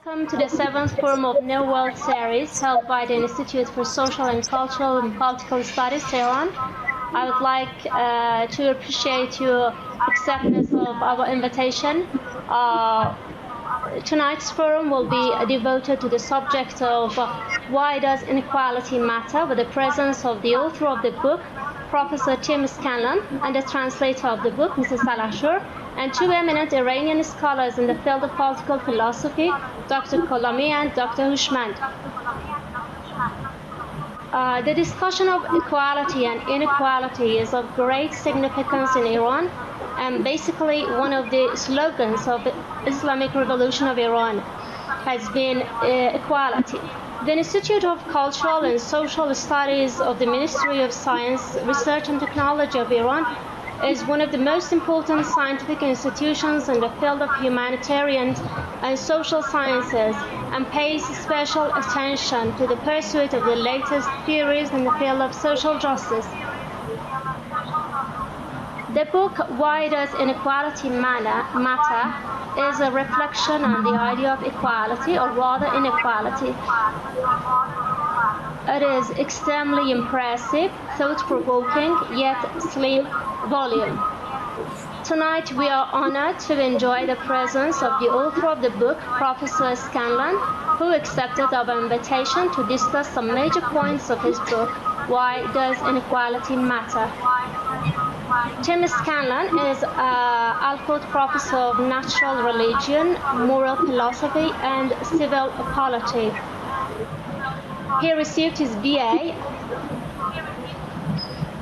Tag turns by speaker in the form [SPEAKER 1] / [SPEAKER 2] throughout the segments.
[SPEAKER 1] Welcome to the 7th Forum of New World Series held by the Institute for Social and Cultural and Political Studies, Tehran. I would like to appreciate your acceptance of our invitation. Tonight's forum will be devoted to the subject of why does inequality matter, with the presence of the author of the book, Professor Thomas Scanlon, and the translator of the book, Mrs. Salahshoor, and two eminent Iranian scholars in the field of political philosophy, Dr. Gholami and Dr. Hoshmand. The discussion of equality and inequality is of great significance in Iran, and basically one of the slogans of the Islamic Revolution of Iran has been equality. The Institute of Cultural and Social Studies of the Ministry of Science, Research and Technology of Iran is one of the most important scientific institutions in the field of humanitarian and social sciences and pays special attention to the pursuit of the latest theories in the field of social justice. The book, Why Does Inequality Matter, is a reflection on the idea of equality, or rather inequality. It is extremely impressive, thought-provoking, yet slim volume. Tonight we are honored to enjoy the presence of the author of the book, Professor Scanlon, who accepted our invitation to discuss some major points of his book, Why Does Inequality Matter? Thomas Scanlon is Alcott Professor of Natural Religion, Moral Philosophy, and Civil Polity. He received his BA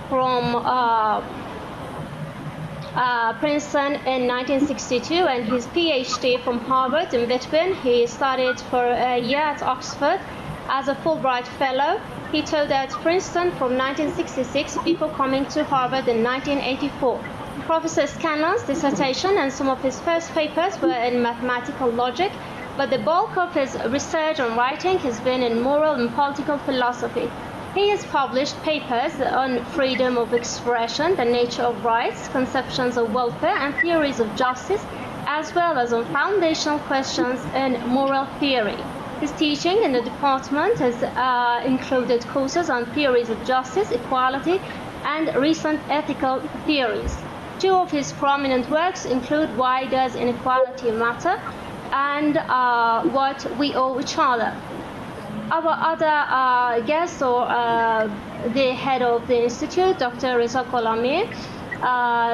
[SPEAKER 1] from Princeton in 1962 and his PhD from Harvard. In between, he studied for a year at Oxford as a Fulbright Fellow. He taught at Princeton from 1966 before coming to Harvard in 1984. Professor Scanlon's dissertation and some of his first papers were in mathematical logic, but the bulk of his research and writing has been in moral and political philosophy. He has published papers on freedom of expression, the nature of rights, conceptions of welfare, and theories of justice, as well as on foundational questions in moral theory. His teaching in the department has included courses on theories of justice, equality, and recent ethical theories. Two of his prominent works include Why Does Inequality Matter and What We Owe Each Other. Our other guest, or the head of the Institute, Dr.Reza Gholami,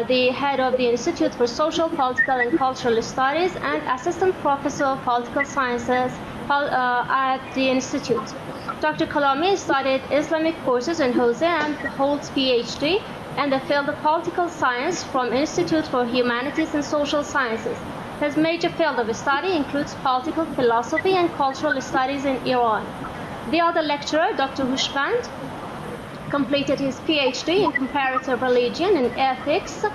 [SPEAKER 1] the head of the Institute for Social, Political, and Cultural Studies, and Assistant Professor of Political Sciences at the Institute. Dr. Gholami studied Islamic courses in Hossein and holds PhD in the field of political science from Institute for Humanities and Social Sciences. His major field of study includes political philosophy and cultural studies in Iran. The other lecturer, Dr. Hoshmand, completed his PhD in comparative religion and ethics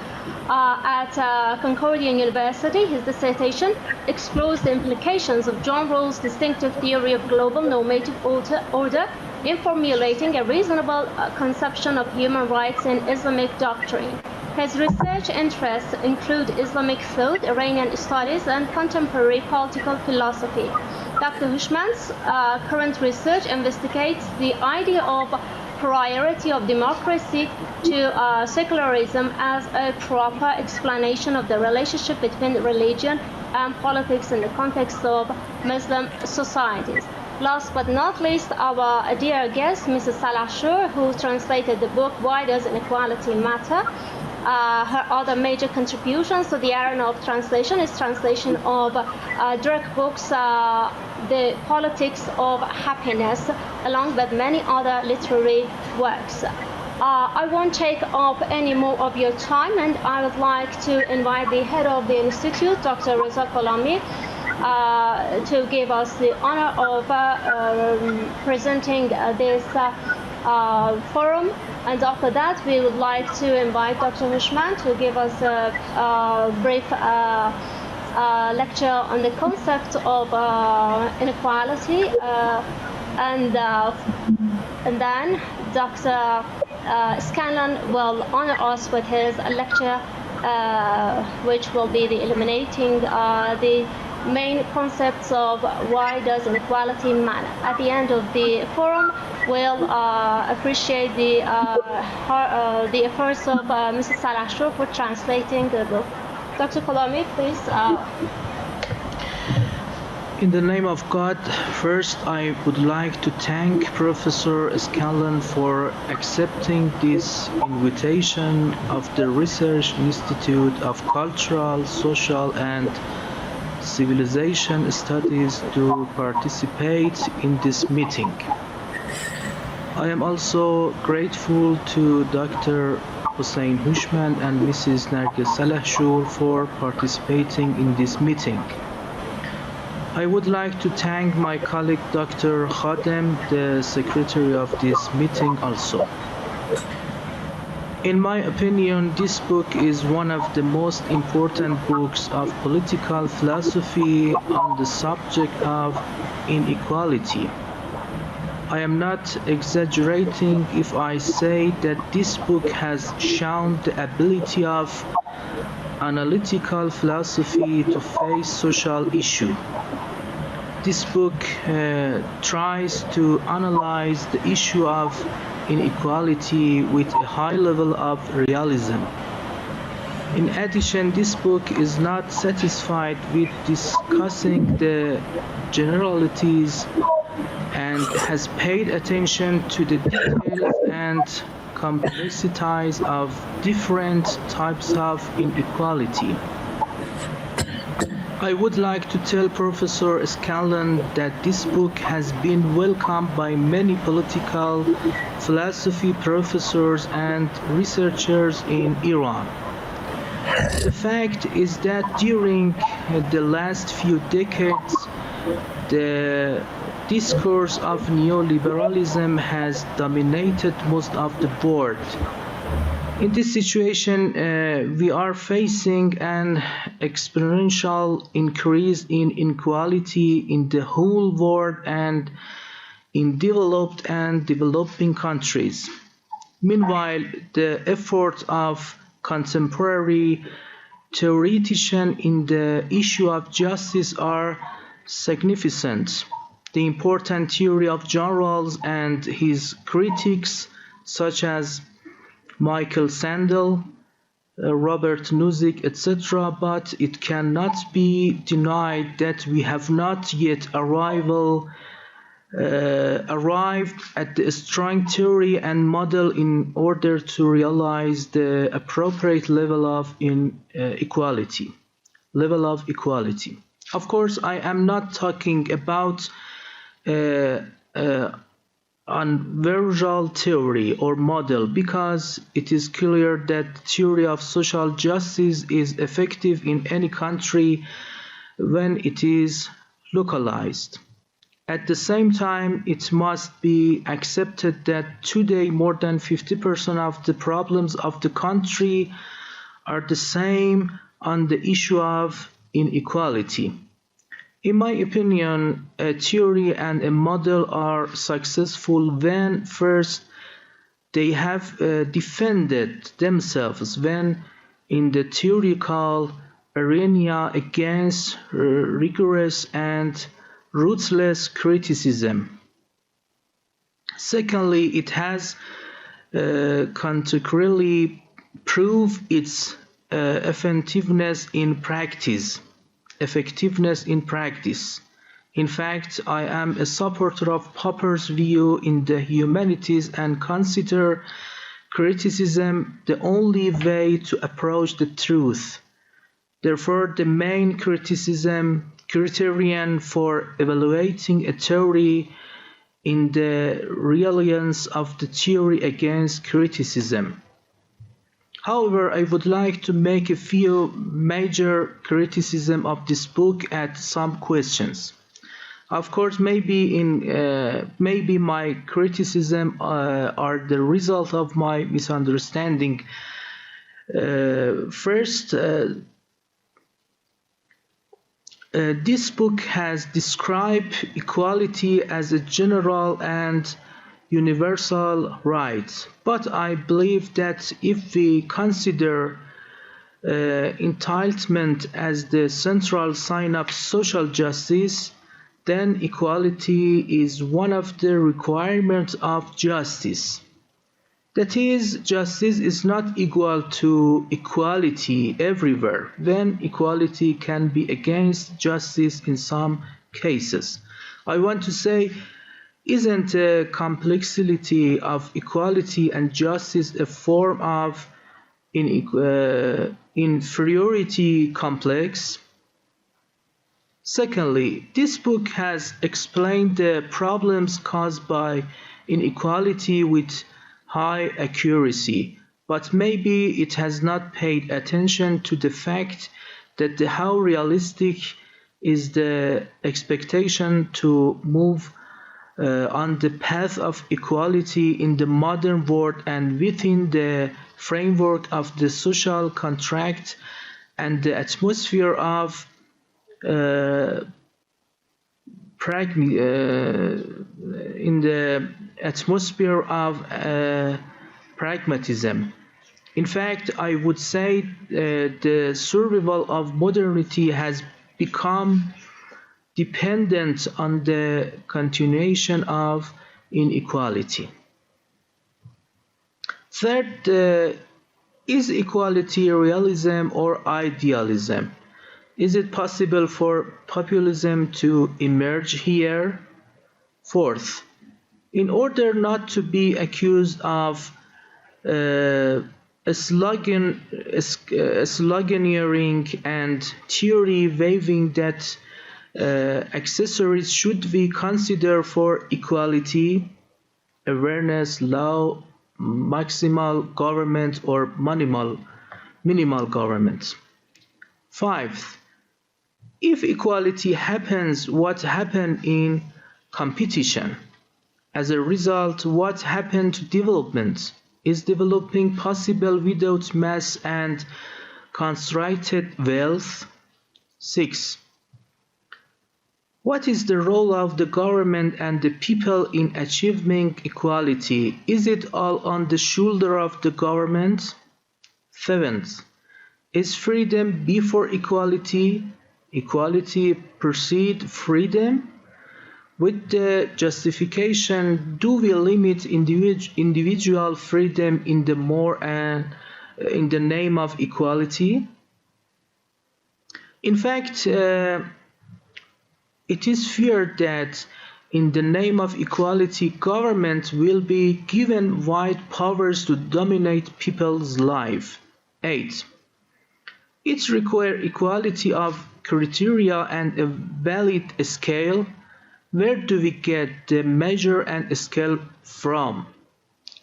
[SPEAKER 1] at Concordia University. His dissertation explores the implications of John Rawls' distinctive theory of global normative order in formulating a reasonable conception of human rights in Islamic doctrine. His research interests include Islamic thought, Iranian studies, and contemporary political philosophy. Dr. Hoshmand's current research investigates the idea of priority of democracy to secularism as a proper explanation of the relationship between religion and politics in the context of Muslim societies. Last but not least, our dear guest, Mrs. Salahshoor, who translated the book, Why Does Inequality Matter? Her other major contributions to the area of translation is translation of direct books, The Politics of Happiness, along with many other literary works. I won't take up any more of your time, and I would like to invite the head of the Institute, Dr. Reza Gholami, to give us the honor of presenting this forum. And after that, we would like to invite Dr. Hoshmand to give us a brief lecture on the concept of inequality, and then Dr. Scanlon will honor us with his lecture, which will be the eliminating the main concepts of why does inequality matter. At the end of the forum, we'll appreciate the efforts of Mrs. Salahshoor for translating the book. Dr. Gholami, please.
[SPEAKER 2] In the name of God, first I would like to thank Professor Scanlon for accepting this invitation of the Research Institute of Cultural, Social and Civilization Studies to participate in this meeting. I am also grateful to Dr. Hossein Hoshmand and Mrs. Narges Salahshoor for participating in this meeting. I would like to thank my colleague Dr. Khadem, the secretary of this meeting also. In my opinion, this book is one of the most important books of political philosophy on the subject of inequality. I am not exaggerating if I say that this book has shown the ability of analytical philosophy to face social issues. This book tries to analyze the issue of inequality with a high level of realism. In addition, this book is not satisfied with discussing the generalities and has paid attention to the details and complexities of different types of inequality. I would like to tell Professor Scanlon that this book has been welcomed by many political philosophy professors and researchers in Iran. The fact is that during the last few decades, the discourse of neoliberalism has dominated most of the world. In this situation, we are facing an exponential increase in inequality in the whole world and in developed and developing countries. Meanwhile, the efforts of contemporary theoreticians in the issue of justice are significant. The important theory of genres and his critics, such as Michael Sandel, Robert Nozick, etc., but it cannot be denied that we have not yet arrived at the strong theory and model in order to realize the appropriate level of equality. Of course, I am not talking about universal theory or model, because it is clear that theory of social justice is effective in any country when it is localized. At the same time, it must be accepted that today more than 50% of the problems of the country are the same on the issue of inequality. In my opinion, a theory and a model are successful when first they have defended themselves when in the theoretical arena against rigorous and ruthless criticism. Secondly, it has concretely proved its effectiveness in practice. In fact, I am a supporter of Popper's view in the humanities and consider criticism the only way to approach the truth. Therefore, the main criterion for evaluating a theory in the reliance of the theory against criticism. However, I would like to make a few major criticism of this book at some questions. Of course, maybe my criticism are the result of my misunderstanding. First, this book has described equality as a general and universal right, but I believe that if we consider entitlement as the central sign of social justice, then equality is one of the requirements of justice. That is, justice is not equal to equality everywhere. Then equality can be against justice in some cases. I want to say, isn't the complexity of equality and justice a form of inferiority complex? Secondly, this book has explained the problems caused by inequality with high accuracy, but maybe it has not paid attention to the fact that how realistic is the expectation to move on the path of equality in the modern world and within the framework of the social contract and the atmosphere of pragmatism. In fact, I would say the survival of modernity has become dependent on the continuation of inequality. Third, is equality realism or idealism? Is it possible for populism to emerge here? Fourth, in order not to be accused of sloganeering and theory waving that accessories should be considered for equality, awareness, law, maximal government, or minimal government. Fifth, if equality happens, what happened in competition? As a result, what happened to development? Is developing possible without mass and concentrated wealth? 6. What is the role of the government and the people in achieving equality? Is it all on the shoulder of the government? 7th, is freedom before equality? Equality precede freedom? With the justification, do we limit individual freedom in the name of equality? In fact, it is feared that in the name of equality, government will be given wide powers to dominate people's life. 8. It requires equality of criteria and a valid scale. Where do we get the measure and scale from?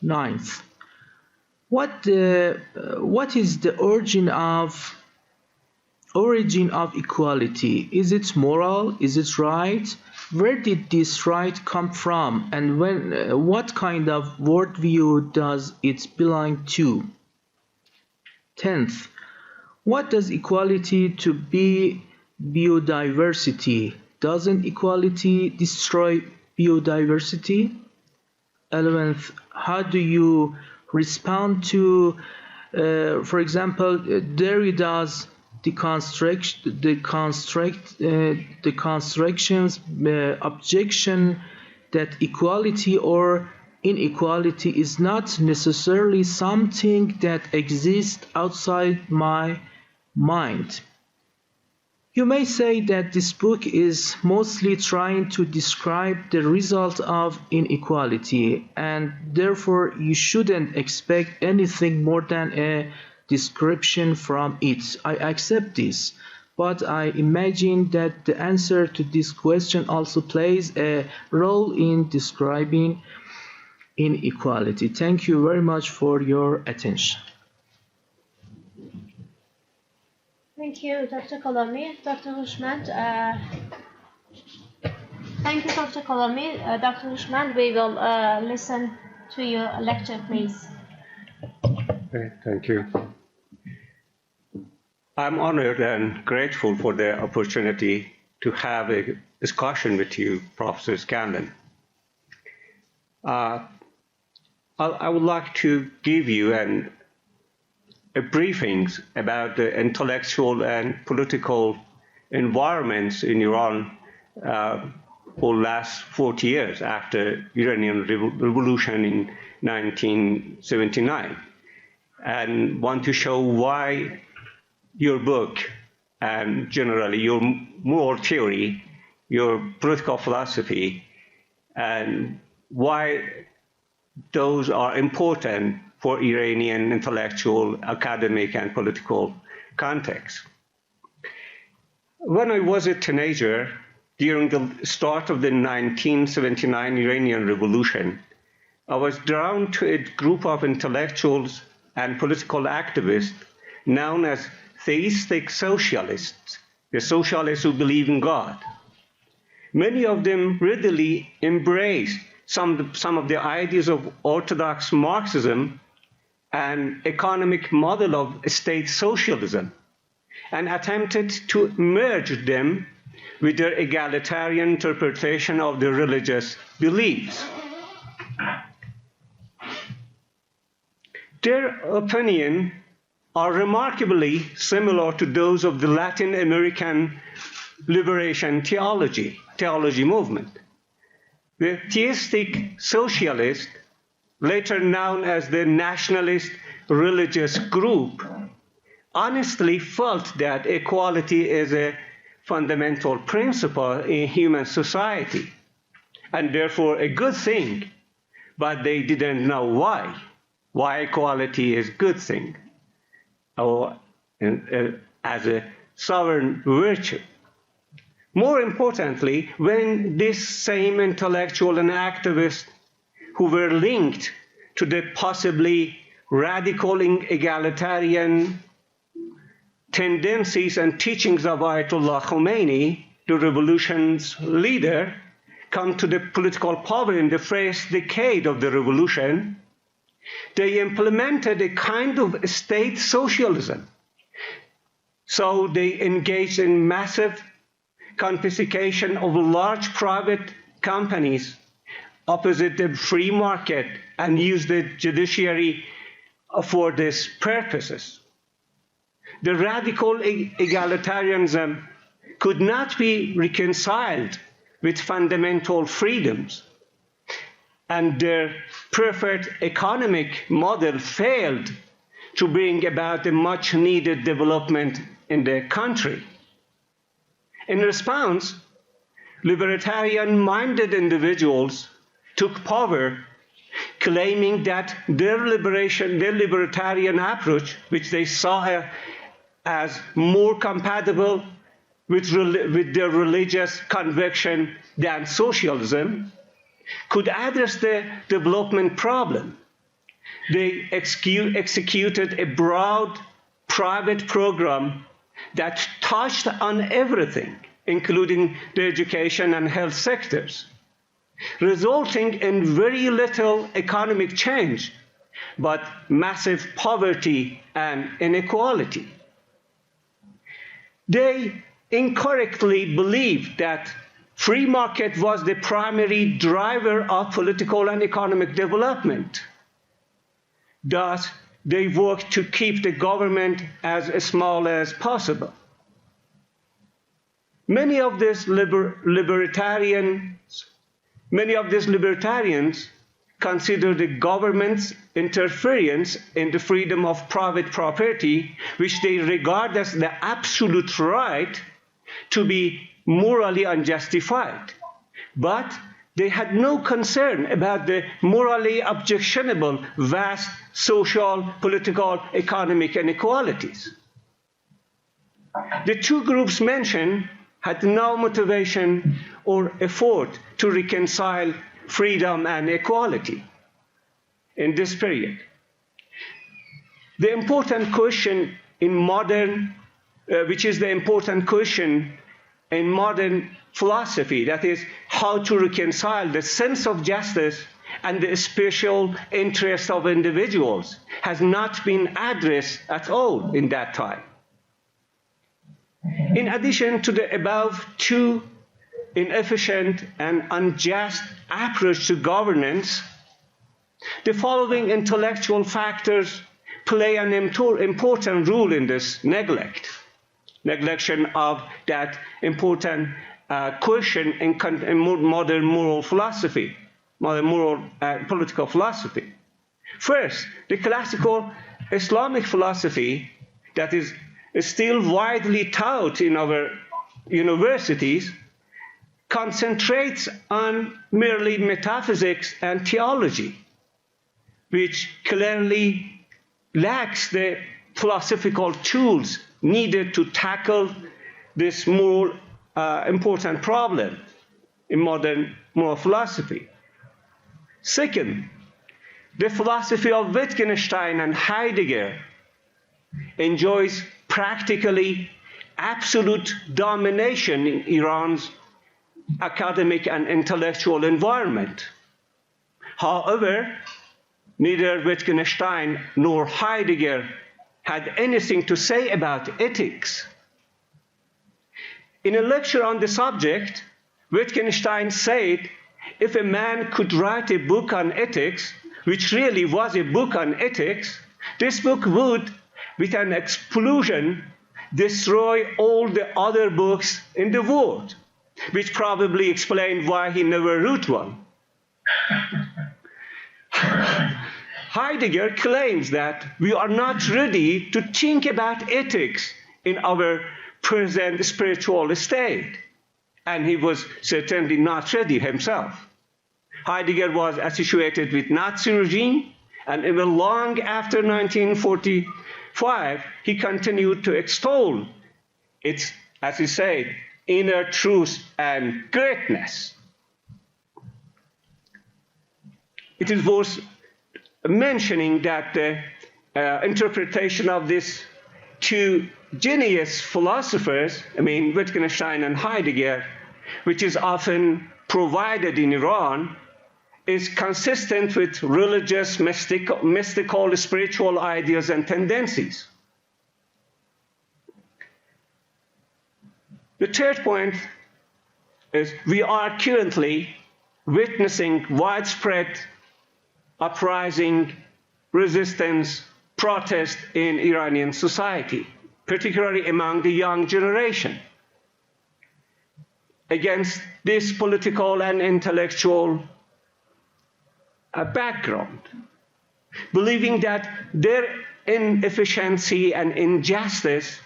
[SPEAKER 2] 9th, what is the origin of equality? Is it moral? Is it right? Where did this right come from? And what kind of worldview does it belong to? 10th, what does equality to be biodiversity? Doesn't equality destroy biodiversity? 11th, how do you respond to, for example, Derrida's deconstruction's objection that equality or inequality is not necessarily something that exists outside my mind? You may say that this book is mostly trying to describe the result of inequality, and therefore you shouldn't expect anything more than a description from it. I accept this, but I imagine that the answer to this question also plays a role in describing inequality. Thank you very much for your attention.
[SPEAKER 1] Thank you, Dr. Gholami. Dr. Hoshmand, thank you, Dr. Gholami. Dr. Hoshmand, we will listen to your lecture, please.
[SPEAKER 3] Okay, thank you. I'm honored and grateful for the opportunity to have a discussion with you, Professor Scanlon. I would like to give you an briefings about the intellectual and political environments in Iran for the last 40 years after Iranian Revolution in 1979, and want to show why your book and generally your moral theory, your political philosophy, and why those are important for Iranian intellectual, academic, and political context. When I was a teenager, during the start of the 1979 Iranian Revolution, I was drawn to a group of intellectuals and political activists known as theistic socialists, the socialists who believe in God. Many of them readily embraced some of the ideas of orthodox Marxism and economic model of state socialism, and attempted to merge them with their egalitarian interpretation of the religious beliefs. Their opinions are remarkably similar to those of the Latin American liberation theology movement. The theistic socialists, later known as the nationalist religious group, honestly felt that equality is a fundamental principle in human society, and therefore a good thing, but they didn't know why equality is a good thing, or as a sovereign virtue. More importantly, when this same intellectual and activists who were linked to the possibly radical egalitarian tendencies and teachings of Ayatollah Khomeini, the revolution's leader, come to the political power in the first decade of the revolution, they implemented a kind of state socialism. So they engaged in massive confiscation of large private companies opposite the free market and used the judiciary for these purposes. The radical egalitarianism could not be reconciled with fundamental freedoms, and their preferred economic model failed to bring about a much-needed development in the country. In response, libertarian-minded individuals took power, claiming that their libertarian approach, which they saw as more compatible with their religious conviction than socialism, could address the development problem. They executed a broad private program that touched on everything, including the education and health sectors, resulting in very little economic change, but massive poverty and inequality. They incorrectly believed that free market was the primary driver of political and economic development. Thus, they worked to keep the government as small as possible. Many of these libertarians consider the government's interference in the freedom of private property, which they regard as the absolute right, to be morally unjustified. But they had no concern about the morally objectionable vast social, political, economic inequalities. The two groups mentioned had no motivation or effort to reconcile freedom and equality in this period. The important question in modern, which is the important question in modern philosophy, that is, how to reconcile the sense of justice and the special interests of individuals, has not been addressed at all in that time. In addition to the above two inefficient and unjust approach to governance, the following intellectual factors play an important role in this neglection of that important question in modern moral philosophy, modern moral political philosophy. First, the classical Islamic philosophy that is still widely taught in our universities concentrates on merely metaphysics and theology, which clearly lacks the philosophical tools needed to tackle this more important problem in modern moral philosophy. Second, the philosophy of Wittgenstein and Heidegger enjoys practically absolute domination in Iran's academic and intellectual environment. However, neither Wittgenstein nor Heidegger had anything to say about ethics. In a lecture on the subject, Wittgenstein said, if a man could write a book on ethics, which really was a book on ethics, this book would, with an explosion, destroy all the other books in the world, which probably explained why he never wrote one. Heidegger claims that we are not ready to think about ethics in our present spiritual state, and he was certainly not ready himself. Heidegger was associated with Nazi regime, and even long after 1945, he continued to extol its, as he said, inner truth and greatness. It is worth mentioning that the interpretation of these two genius philosophers, Wittgenstein and Heidegger, which is often provided in Iran, is consistent with religious, mystical, spiritual ideas and tendencies. The third point is we are currently witnessing widespread uprising, resistance, protest in Iranian society, particularly among the young generation, against this political and intellectual background, believing that their inefficiency and injustice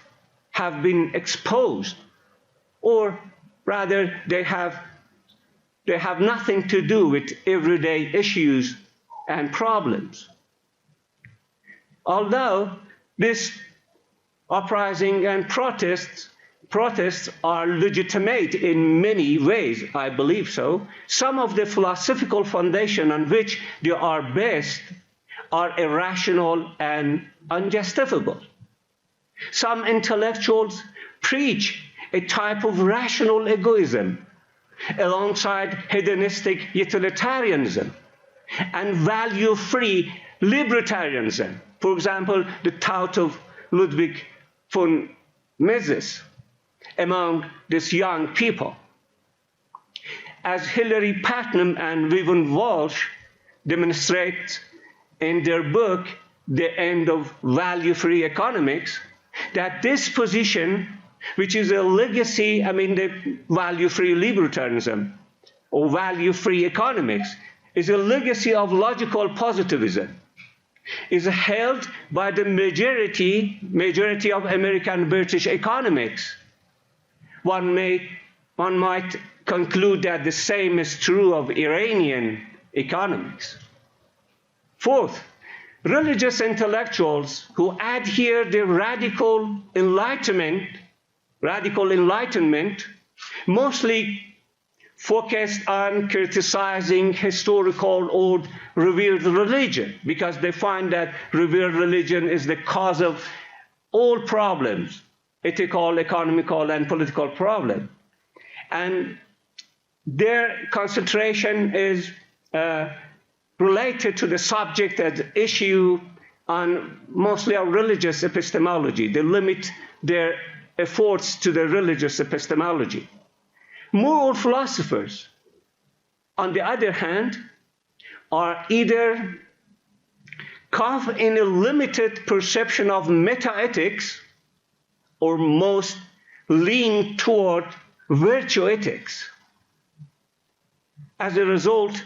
[SPEAKER 3] have been exposed, or rather they have nothing to do with everyday issues and problems. Although this uprising and protests are legitimate in many ways, I believe so, some of the philosophical foundation on which they are based are irrational and unjustifiable. Some intellectuals preach a type of rational egoism alongside hedonistic utilitarianism and value-free libertarianism. For example, the thought of Ludwig von Mises among these young people. As Hilary Putnam and Vivian Walsh demonstrate in their book, The End of Value-Free Economics, that this position, which is a legacy, the value-free libertarianism or value-free economics, is a legacy of logical positivism, is held by the majority of American British economics. One might conclude that the same is true of Iranian economics. Fourth, religious intellectuals who adhere to radical enlightenment, mostly focused on criticizing historical or revered religion, because they find that revered religion is the cause of all problems, ethical, economical, and political problems. And their concentration is related to the subject at issue on mostly on religious epistemology. They limit their efforts to the religious epistemology. Moral philosophers, on the other hand, are either caught in a limited perception of meta-ethics, or most lean toward virtue ethics. As a result,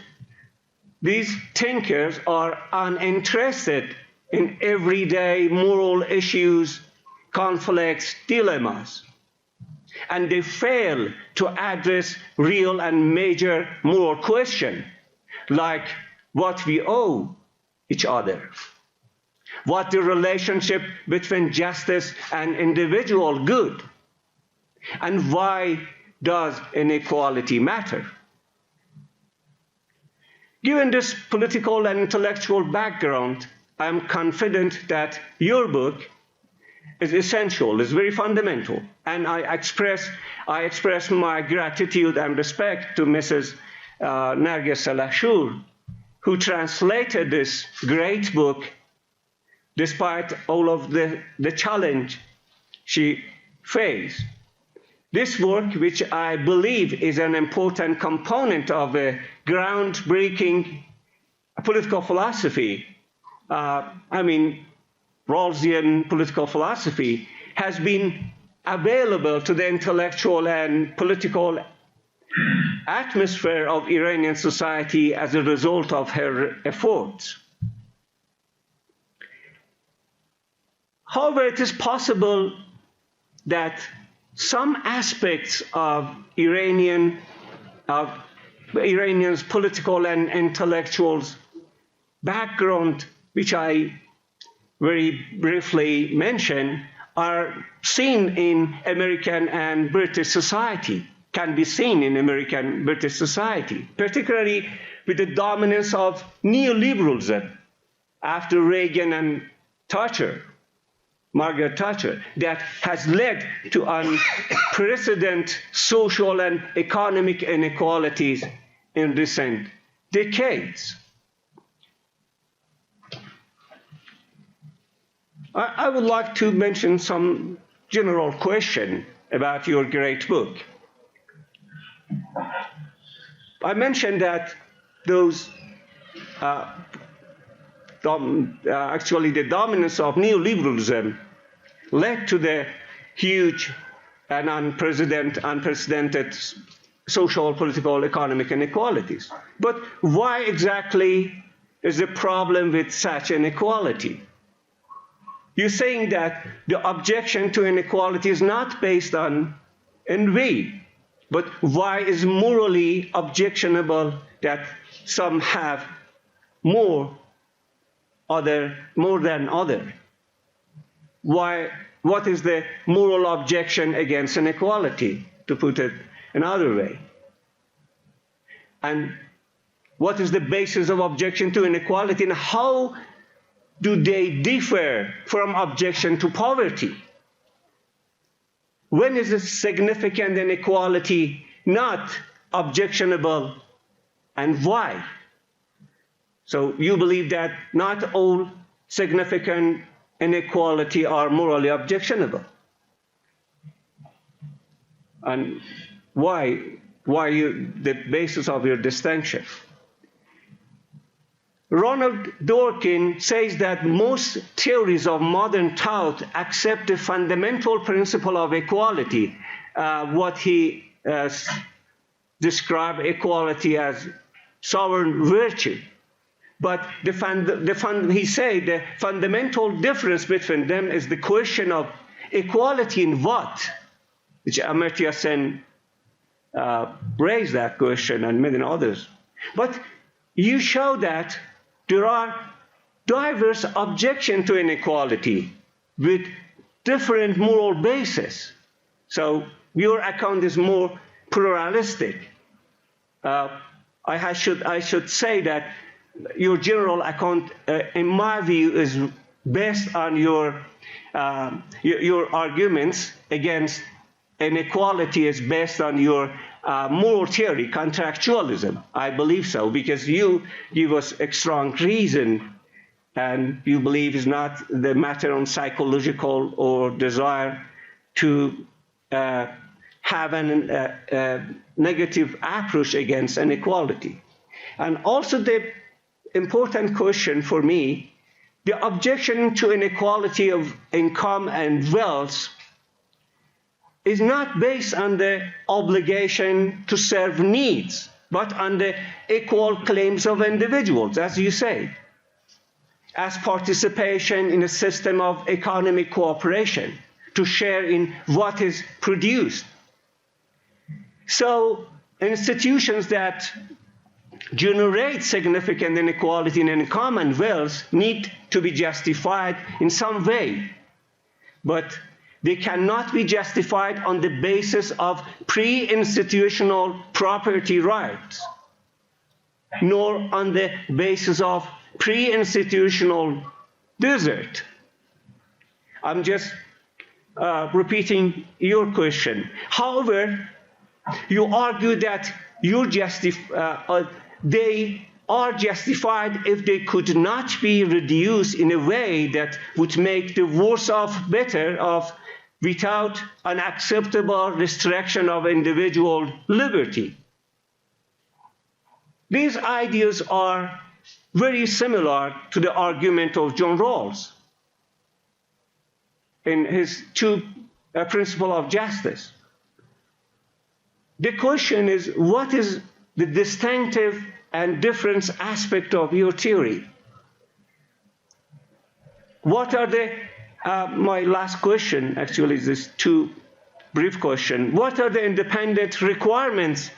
[SPEAKER 3] these thinkers are uninterested in everyday moral issues, conflicts, dilemmas, and they fail to address real and major moral questions, like what we owe each other, what the relationship between justice and individual good, and why does inequality matter? Given this political and intellectual background, I'm confident that your book is essential, is very fundamental, and I express my gratitude and respect to Mrs. Narges Salahshoor, who translated this great book despite all of the challenge she faced. This work, which I believe is an important component of a groundbreaking political philosophy, Rawlsian political philosophy, has been available to the intellectual and political atmosphere of Iranian society as a result of her efforts. However, it is possible that some aspects of Iranians' political and intellectuals' background, which I very briefly mentioned, are seen in American and British society, can be seen in American British society, particularly with the dominance of neoliberalism after Reagan and Margaret Thatcher, that has led to unprecedented social and economic inequalities in recent decades. I would like to mention some general question about your great book. I mentioned that actually the dominance of neoliberalism led to the huge and unprecedented social, political, economic inequalities. But why exactly is the problem with such inequality? You're saying that the objection to inequality is not based on envy, but why is morally objectionable that some have more than other? What is the moral objection against inequality, to put it another way? And what is the basis of objection to inequality, and how do they differ from objection to poverty? When is a significant inequality not objectionable, and why? So you believe that not all significant inequality are morally objectionable. And why the basis of your distinction? Ronald Dworkin says that most theories of modern thought accept the fundamental principle of equality, what he described equality as sovereign virtue. But he said the fundamental difference between them is the question of equality in what? Which Amartya Sen raised that question, and many others. But you show that there are diverse objections to inequality with different moral bases. So your account is more pluralistic. I should say that your general account, in my view, is based on your arguments against inequality is based on your moral theory, contractualism. I believe so, because you give us a strong reason, and you believe it's not the matter on psychological or desire to have a negative approach against inequality. And also the important question for me, The objection to inequality of income and wealth is not based on the obligation to serve needs, but on the equal claims of individuals, as you say, as participation in a system of economic cooperation to share in what is produced. So institutions that generate significant inequality in income and wealth need to be justified in some way, but they cannot be justified on the basis of pre-institutional property rights, nor on the basis of pre-institutional desert. I'm just repeating your question. However, you argue that they are justified if they could not be reduced in a way that would make the worse off better off without an acceptable restriction of individual liberty. These ideas are very similar to the argument of John Rawls in his two principles of justice. The question is, what is the distinctive and different aspect of your theory? What are the, my last question actually is this two brief question. What are the independent requirements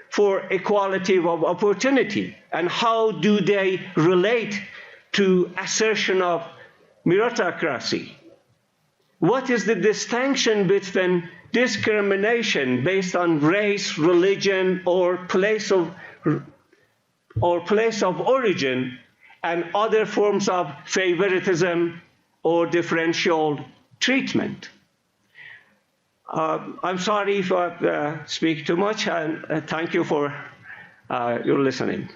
[SPEAKER 3] for equality of opportunity, and how do they relate to assertion of meritocracy? What is the distinction between discrimination based on race, religion, or place of origin, and other forms of favoritism or differential treatment? I'm sorry if I speak too much, and thank you for your listening.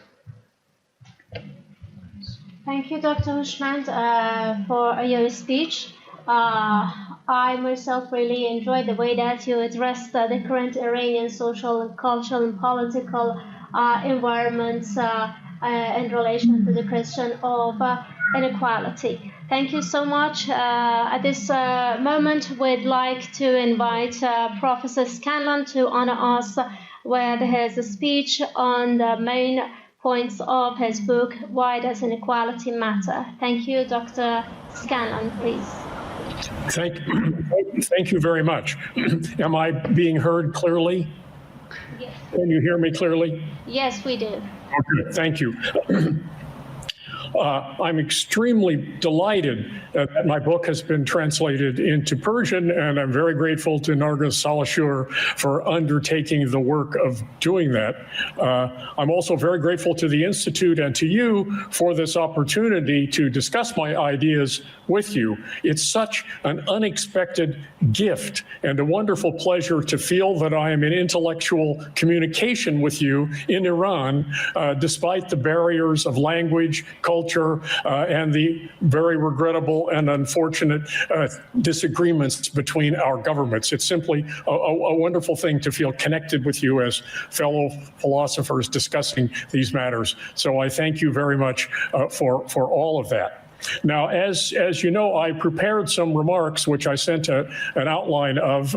[SPEAKER 1] Thank you, Dr. Hoshmand, for your speech. I myself really enjoyed the way that you addressed the current Iranian social and cultural and political environments in relation to the question of inequality. Thank you so much. At this moment, we'd like to invite Professor Scanlon to honor us with his speech on the main points of his book, Why Does Inequality Matter? Thank you, Dr. Scanlon, please.
[SPEAKER 4] Thank you very much. Am I being heard clearly?
[SPEAKER 1] Yes.
[SPEAKER 4] Can you hear me clearly?
[SPEAKER 1] Yes, we do.
[SPEAKER 4] Okay, thank you. I'm extremely delighted that my book has been translated into Persian, and I'm very grateful to Narges Salahshoor for undertaking the work of doing that. I'm also very grateful to the Institute and to you for this opportunity to discuss my ideas with you. It's such an unexpected gift and a wonderful pleasure to feel that I am in intellectual communication with you in Iran, despite the barriers of language, culture, and the very regrettable and unfortunate disagreements between our governments. It's simply a wonderful thing to feel connected with you as fellow philosophers discussing these matters. So I thank you very much for all of that. Now, as you know, I prepared some remarks which I sent an outline of,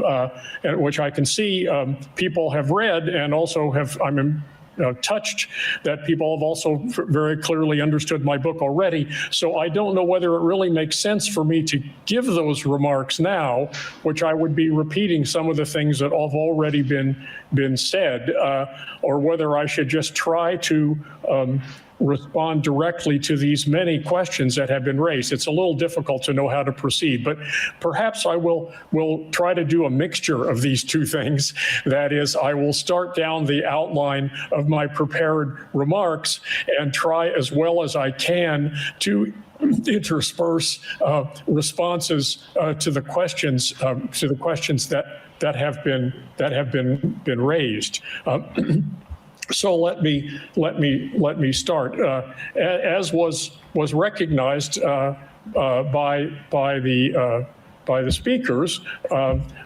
[SPEAKER 4] which I can see people have read, and also I'm touched that people have also very clearly understood my book already. So I don't know whether it really makes sense for me to give those remarks now, which I would be repeating some of the things that have already been said, or whether I should just try to respond directly to these many questions that have been raised. It's a little difficult to know how to proceed, but perhaps I will try to do a mixture of these two things. That is, I will start down the outline of my prepared remarks and try as well as I can to intersperse responses to the questions that have been raised. So let me start. As was recognized by the speakers.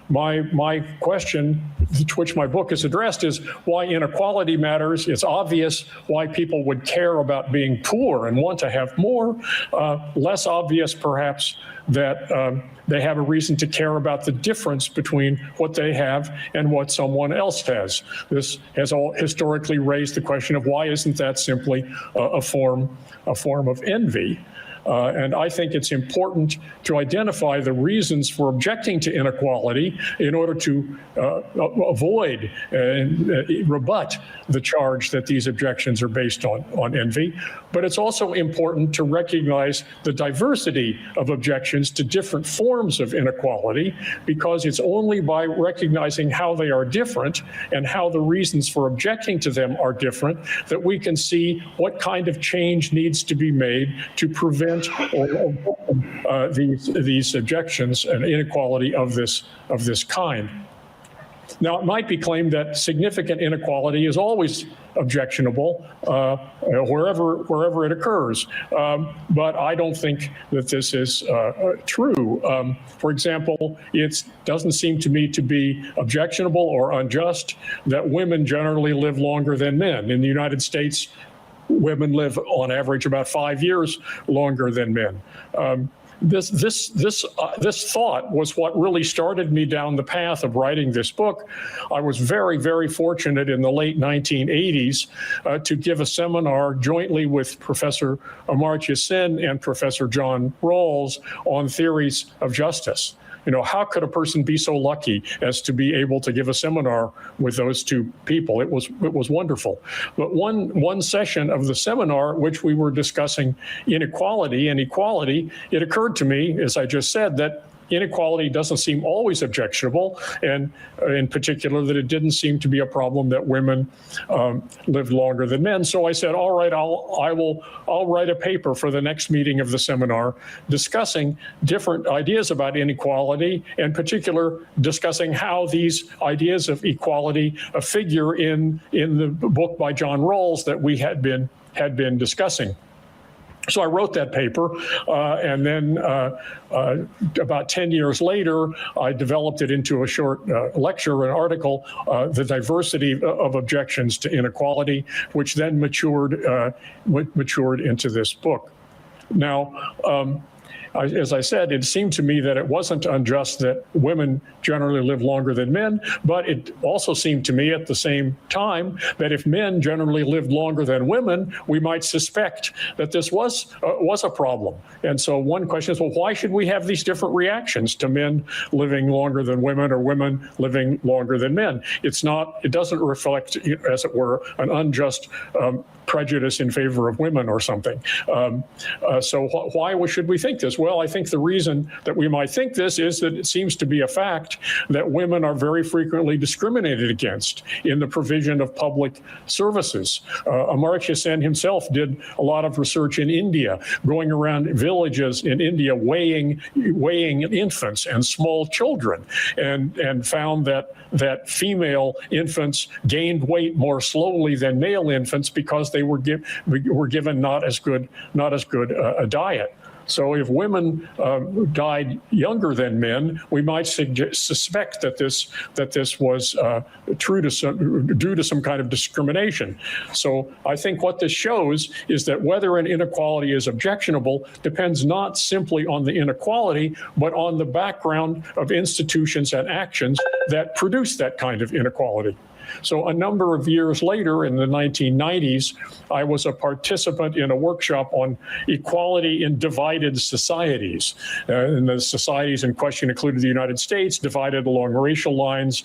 [SPEAKER 4] My question, to which my book is addressed, is why inequality matters. It's obvious why people would care about being poor and want to have more. Less obvious, perhaps, that they have a reason to care about the difference between what they have and what someone else has. This has all historically raised the question of why isn't that simply a form of envy? And I think it's important to identify the reasons for objecting to inequality in order to avoid and rebut the charge that these objections are based on envy. But it's also important to recognize the diversity of objections to different forms of inequality, because it's only by recognizing how they are different and how the reasons for objecting to them are different that we can see what kind of change needs to be made to prevent these objections and inequality of this kind. Now, it might be claimed that significant inequality is always objectionable wherever it occurs, but I don't think that this is true. For example, it doesn't seem to me to be objectionable or unjust that women generally live longer than men. In the United States, women live on average about 5 years longer than men. This thought was what really started me down the path of writing this book. I was very, very fortunate in the late 1980s to give a seminar jointly with Professor Amartya Sen and Professor John Rawls on theories of justice. You know, how could a person be so lucky as to be able to give a seminar with those two people? It was wonderful. But one session of the seminar, which we were discussing inequality and equality, it occurred to me, as I just said, that inequality doesn't seem always objectionable, and in particular that it didn't seem to be a problem that women lived longer than men. So I said, all right, I'll write a paper for the next meeting of the seminar discussing different ideas about inequality, in particular discussing how these ideas of equality figure in the book by John Rawls that we had been discussing. So I wrote that paper, and then about 10 years later, I developed it into a short lecture, an article, The Diversity of Objections to Inequality, which then matured into this book. Now, as I said, it seemed to me that it wasn't unjust that women generally live longer than men, but it also seemed to me at the same time that if men generally lived longer than women, we might suspect that this was a problem. And so one question is, well, why should we have these different reactions to men living longer than women or women living longer than men? It doesn't reflect, as it were, an unjust prejudice in favor of women or something. So why should we think this? Well, I think the reason that we might think this is that it seems to be a fact that women are very frequently discriminated against in the provision of public services. Amartya Sen himself did a lot of research in India, going around villages in India weighing infants and small children, and found that female infants gained weight more slowly than male infants because they were given not as good a diet. So if women died younger than men, we might suspect that this was due to some kind of discrimination. So I think what this shows is that whether an inequality is objectionable depends not simply on the inequality, but on the background of institutions and actions that produce that kind of inequality. So a number of years later, in the 1990s, I was a participant in a workshop on equality in divided societies. And the societies in question included the United States, divided along racial lines,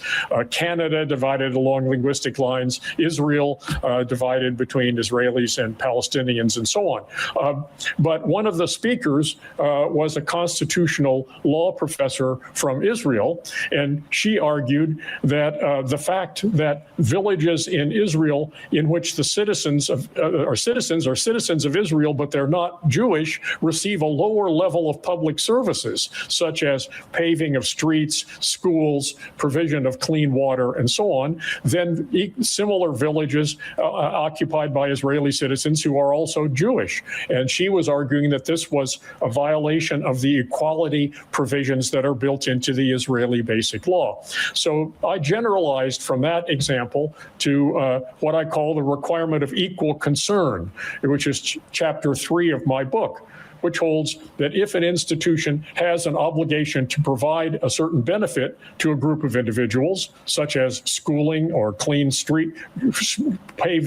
[SPEAKER 4] Canada, divided along linguistic lines, Israel, divided between Israelis and Palestinians, and so on. But one of the speakers was a constitutional law professor from Israel, and she argued that the fact that that villages in Israel in which the citizens are citizens of Israel, but they're not Jewish, receive a lower level of public services, such as paving of streets, schools, provision of clean water, and so on, than similar villages occupied by Israeli citizens who are also Jewish. And she was arguing that this was a violation of the equality provisions that are built into the Israeli basic law. So I generalized from that example to what I call the requirement of equal concern, which is chapter 3 of my book, which holds that if an institution has an obligation to provide a certain benefit to a group of individuals, such as schooling or paved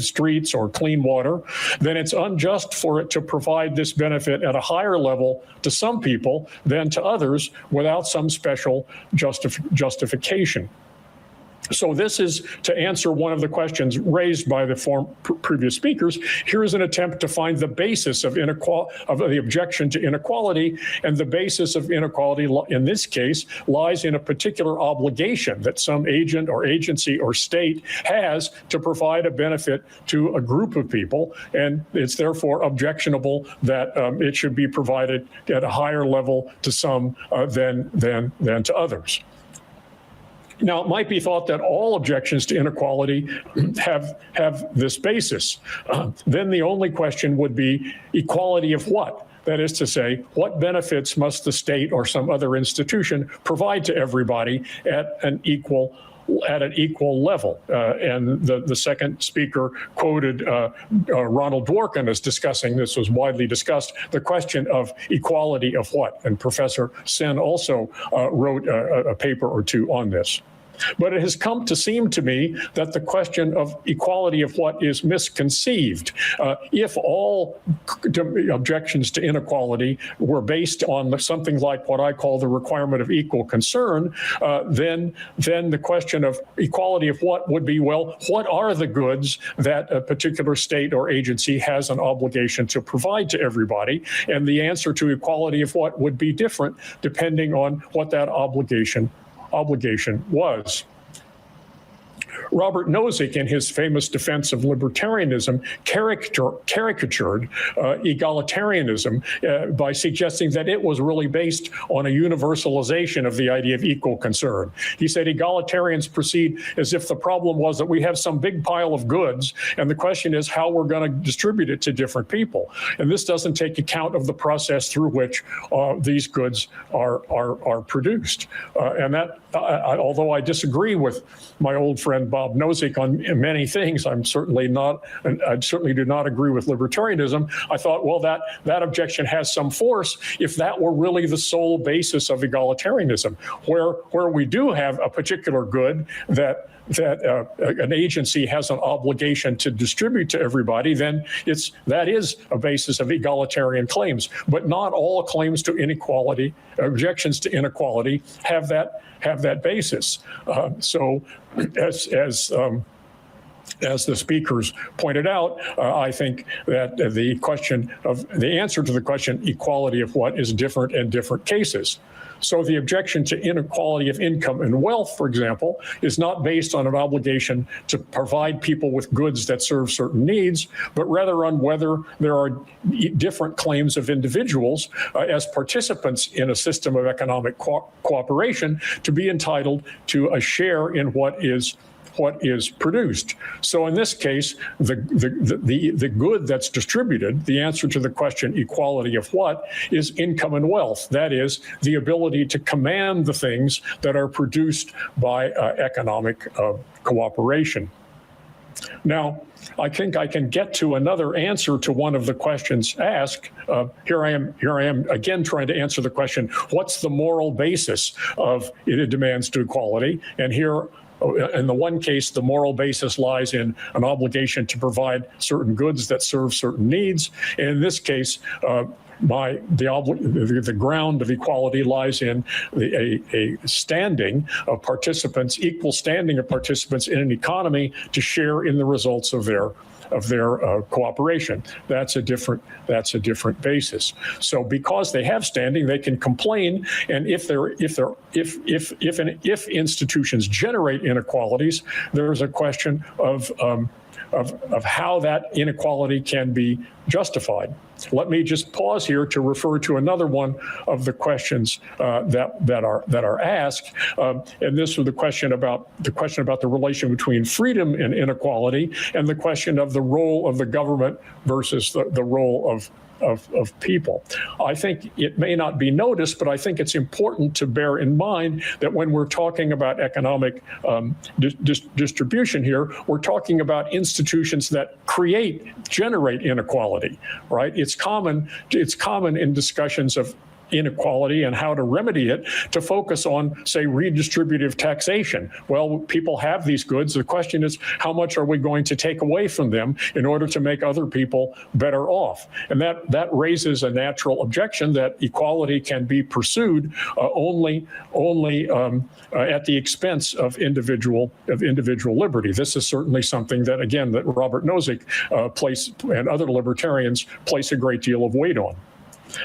[SPEAKER 4] streets or clean water, then it's unjust for it to provide this benefit at a higher level to some people than to others without some special justification. So this is to answer one of the questions raised by the previous speakers. Here is an attempt to find the basis of the objection to inequality, and the basis of inequality in this case lies in a particular obligation that some agent or agency or state has to provide a benefit to a group of people, and it's therefore objectionable that it should be provided at a higher level to some than to others. Now, it might be thought that all objections to inequality have this basis. Then the only question would be equality of what? That is to say, what benefits must the state or some other institution provide to everybody at an equal level? And the second speaker quoted Ronald Dworkin as discussing, this was widely discussed, the question of equality of what? And Professor Sen also wrote a paper or two on this. But it has come to seem to me that the question of equality of what is misconceived. If all objections to inequality were based on something like what I call the requirement of equal concern, then the question of equality of what would be, well, what are the goods that a particular state or agency has an obligation to provide to everybody? And the answer to equality of what would be different depending on what that obligation was. Robert Nozick, in his famous defense of libertarianism, caricatured egalitarianism by suggesting that it was really based on a universalization of the idea of equal concern. He said egalitarians proceed as if the problem was that we have some big pile of goods, and the question is how we're going to distribute it to different people. And this doesn't take account of the process through which these goods are produced. And that, although I disagree with my old friend Bob Nozick on many things, I certainly do not agree with libertarianism. I thought, well, that objection has some force if that were really the sole basis of egalitarianism, where we do have a particular good that an agency has an obligation to distribute to everybody, then that is a basis of egalitarian claims. But not all claims to inequality, objections to inequality, have that basis. So, as the speakers pointed out, I think that the answer to the question equality of what is different in different cases. So the objection to inequality of income and wealth, for example, is not based on an obligation to provide people with goods that serve certain needs, but rather on whether there are different claims of individuals as participants in a system of economic cooperation to be entitled to a share in what is produced. So in this case, the good that's distributed, the answer to the question equality of what, is income and wealth. That is the ability to command the things that are produced by economic cooperation. Now, I think I can get to another answer to one of the questions asked. Here I am again trying to answer the question, what's the moral basis of demands to equality? And here, in the one case, the moral basis lies in an obligation to provide certain goods that serve certain needs. And in this case, the ground of equality lies in a standing of participants, equal standing of participants in an economy to share in the results of their cooperation. That's a different basis. So because they have standing, they can complain, and if institutions generate inequalities, there's a question of how that inequality can be justified. Let me just pause here to refer to another one of the questions that are asked, and this was the question about the relation between freedom and inequality, and the question of the role of the government versus the role of people. I think it may not be noticed, but I think it's important to bear in mind that when we're talking about economic distribution here, we're talking about institutions that generate inequality, right? It's common in discussions of inequality and how to remedy it to focus on, say, redistributive taxation. Well, people have these goods. The question is, how much are we going to take away from them in order to make other people better off? And that raises a natural objection that equality can be pursued only at the expense of individual liberty. This is certainly something that, again, that Robert Nozick and other libertarians place a great deal of weight on.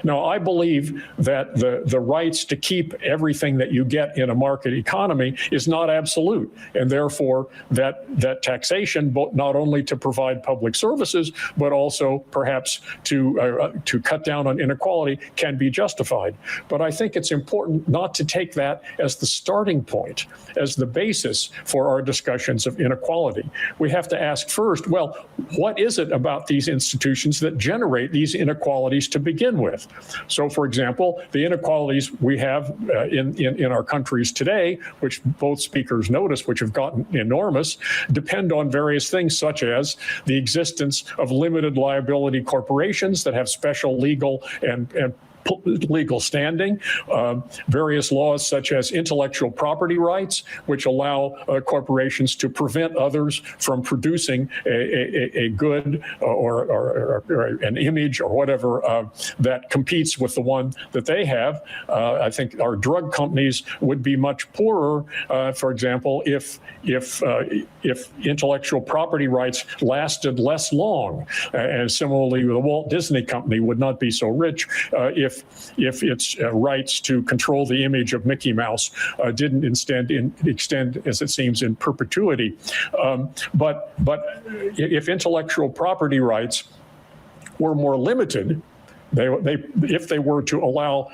[SPEAKER 4] Now, I believe that the rights to keep everything that you get in a market economy is not absolute, and therefore that taxation, not only to provide public services, but also perhaps to cut down on inequality, can be justified. But I think it's important not to take that as the starting point, as the basis for our discussions of inequality. We have to ask first, well, what is it about these institutions that generate these inequalities to begin with? So, for example, the inequalities we have in our countries today, which both speakers noticed, which have gotten enormous, depend on various things, such as the existence of limited liability corporations that have special legal and legal standing, various laws such as intellectual property rights, which allow corporations to prevent others from producing a good or an image or whatever that competes with the one that they have. I think our drug companies would be much poorer, for example, if intellectual property rights lasted less long. And similarly, the Walt Disney Company would not be so rich if its rights to control the image of Mickey Mouse didn't extend, as it seems, in perpetuity. But if intellectual property rights were more limited, if they were to allow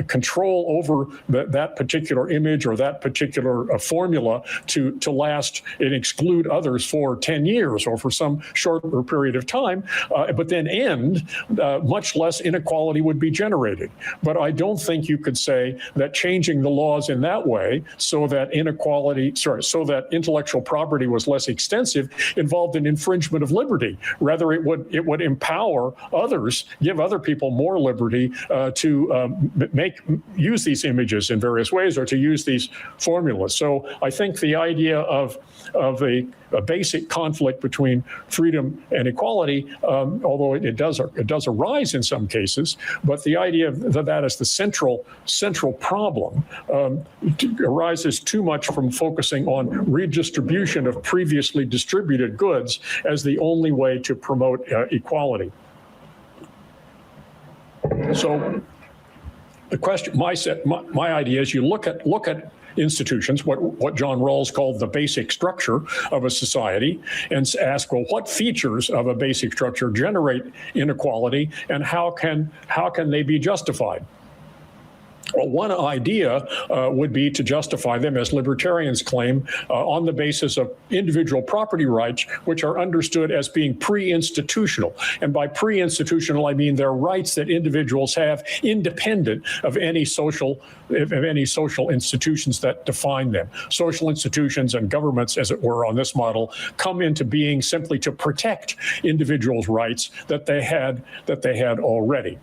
[SPEAKER 4] control over that particular image or that particular formula to last and exclude others for 10 years or for some shorter period of time, but then end, much less inequality would be generated. But I don't think you could say that changing the laws in that way so that intellectual property was less extensive involved an infringement of liberty. Rather, it would empower others, give other people more liberty to use these images in various ways or to use these formulas. So I think the idea of a basic conflict between freedom and equality, although it does arise in some cases, but the idea that is the central problem arises too much from focusing on redistribution of previously distributed goods as the only way to promote equality. So the question, my idea is, you look at institutions, what John Rawls called the basic structure of a society, and ask, well, what features of a basic structure generate inequality, and how can they be justified? Well, one idea would be to justify them, as libertarians claim, on the basis of individual property rights, which are understood as being pre-institutional. And by pre-institutional, I mean they're rights that individuals have independent of any social institutions that define them. Social institutions and governments, as it were, on this model, come into being simply to protect individuals' rights that they had already.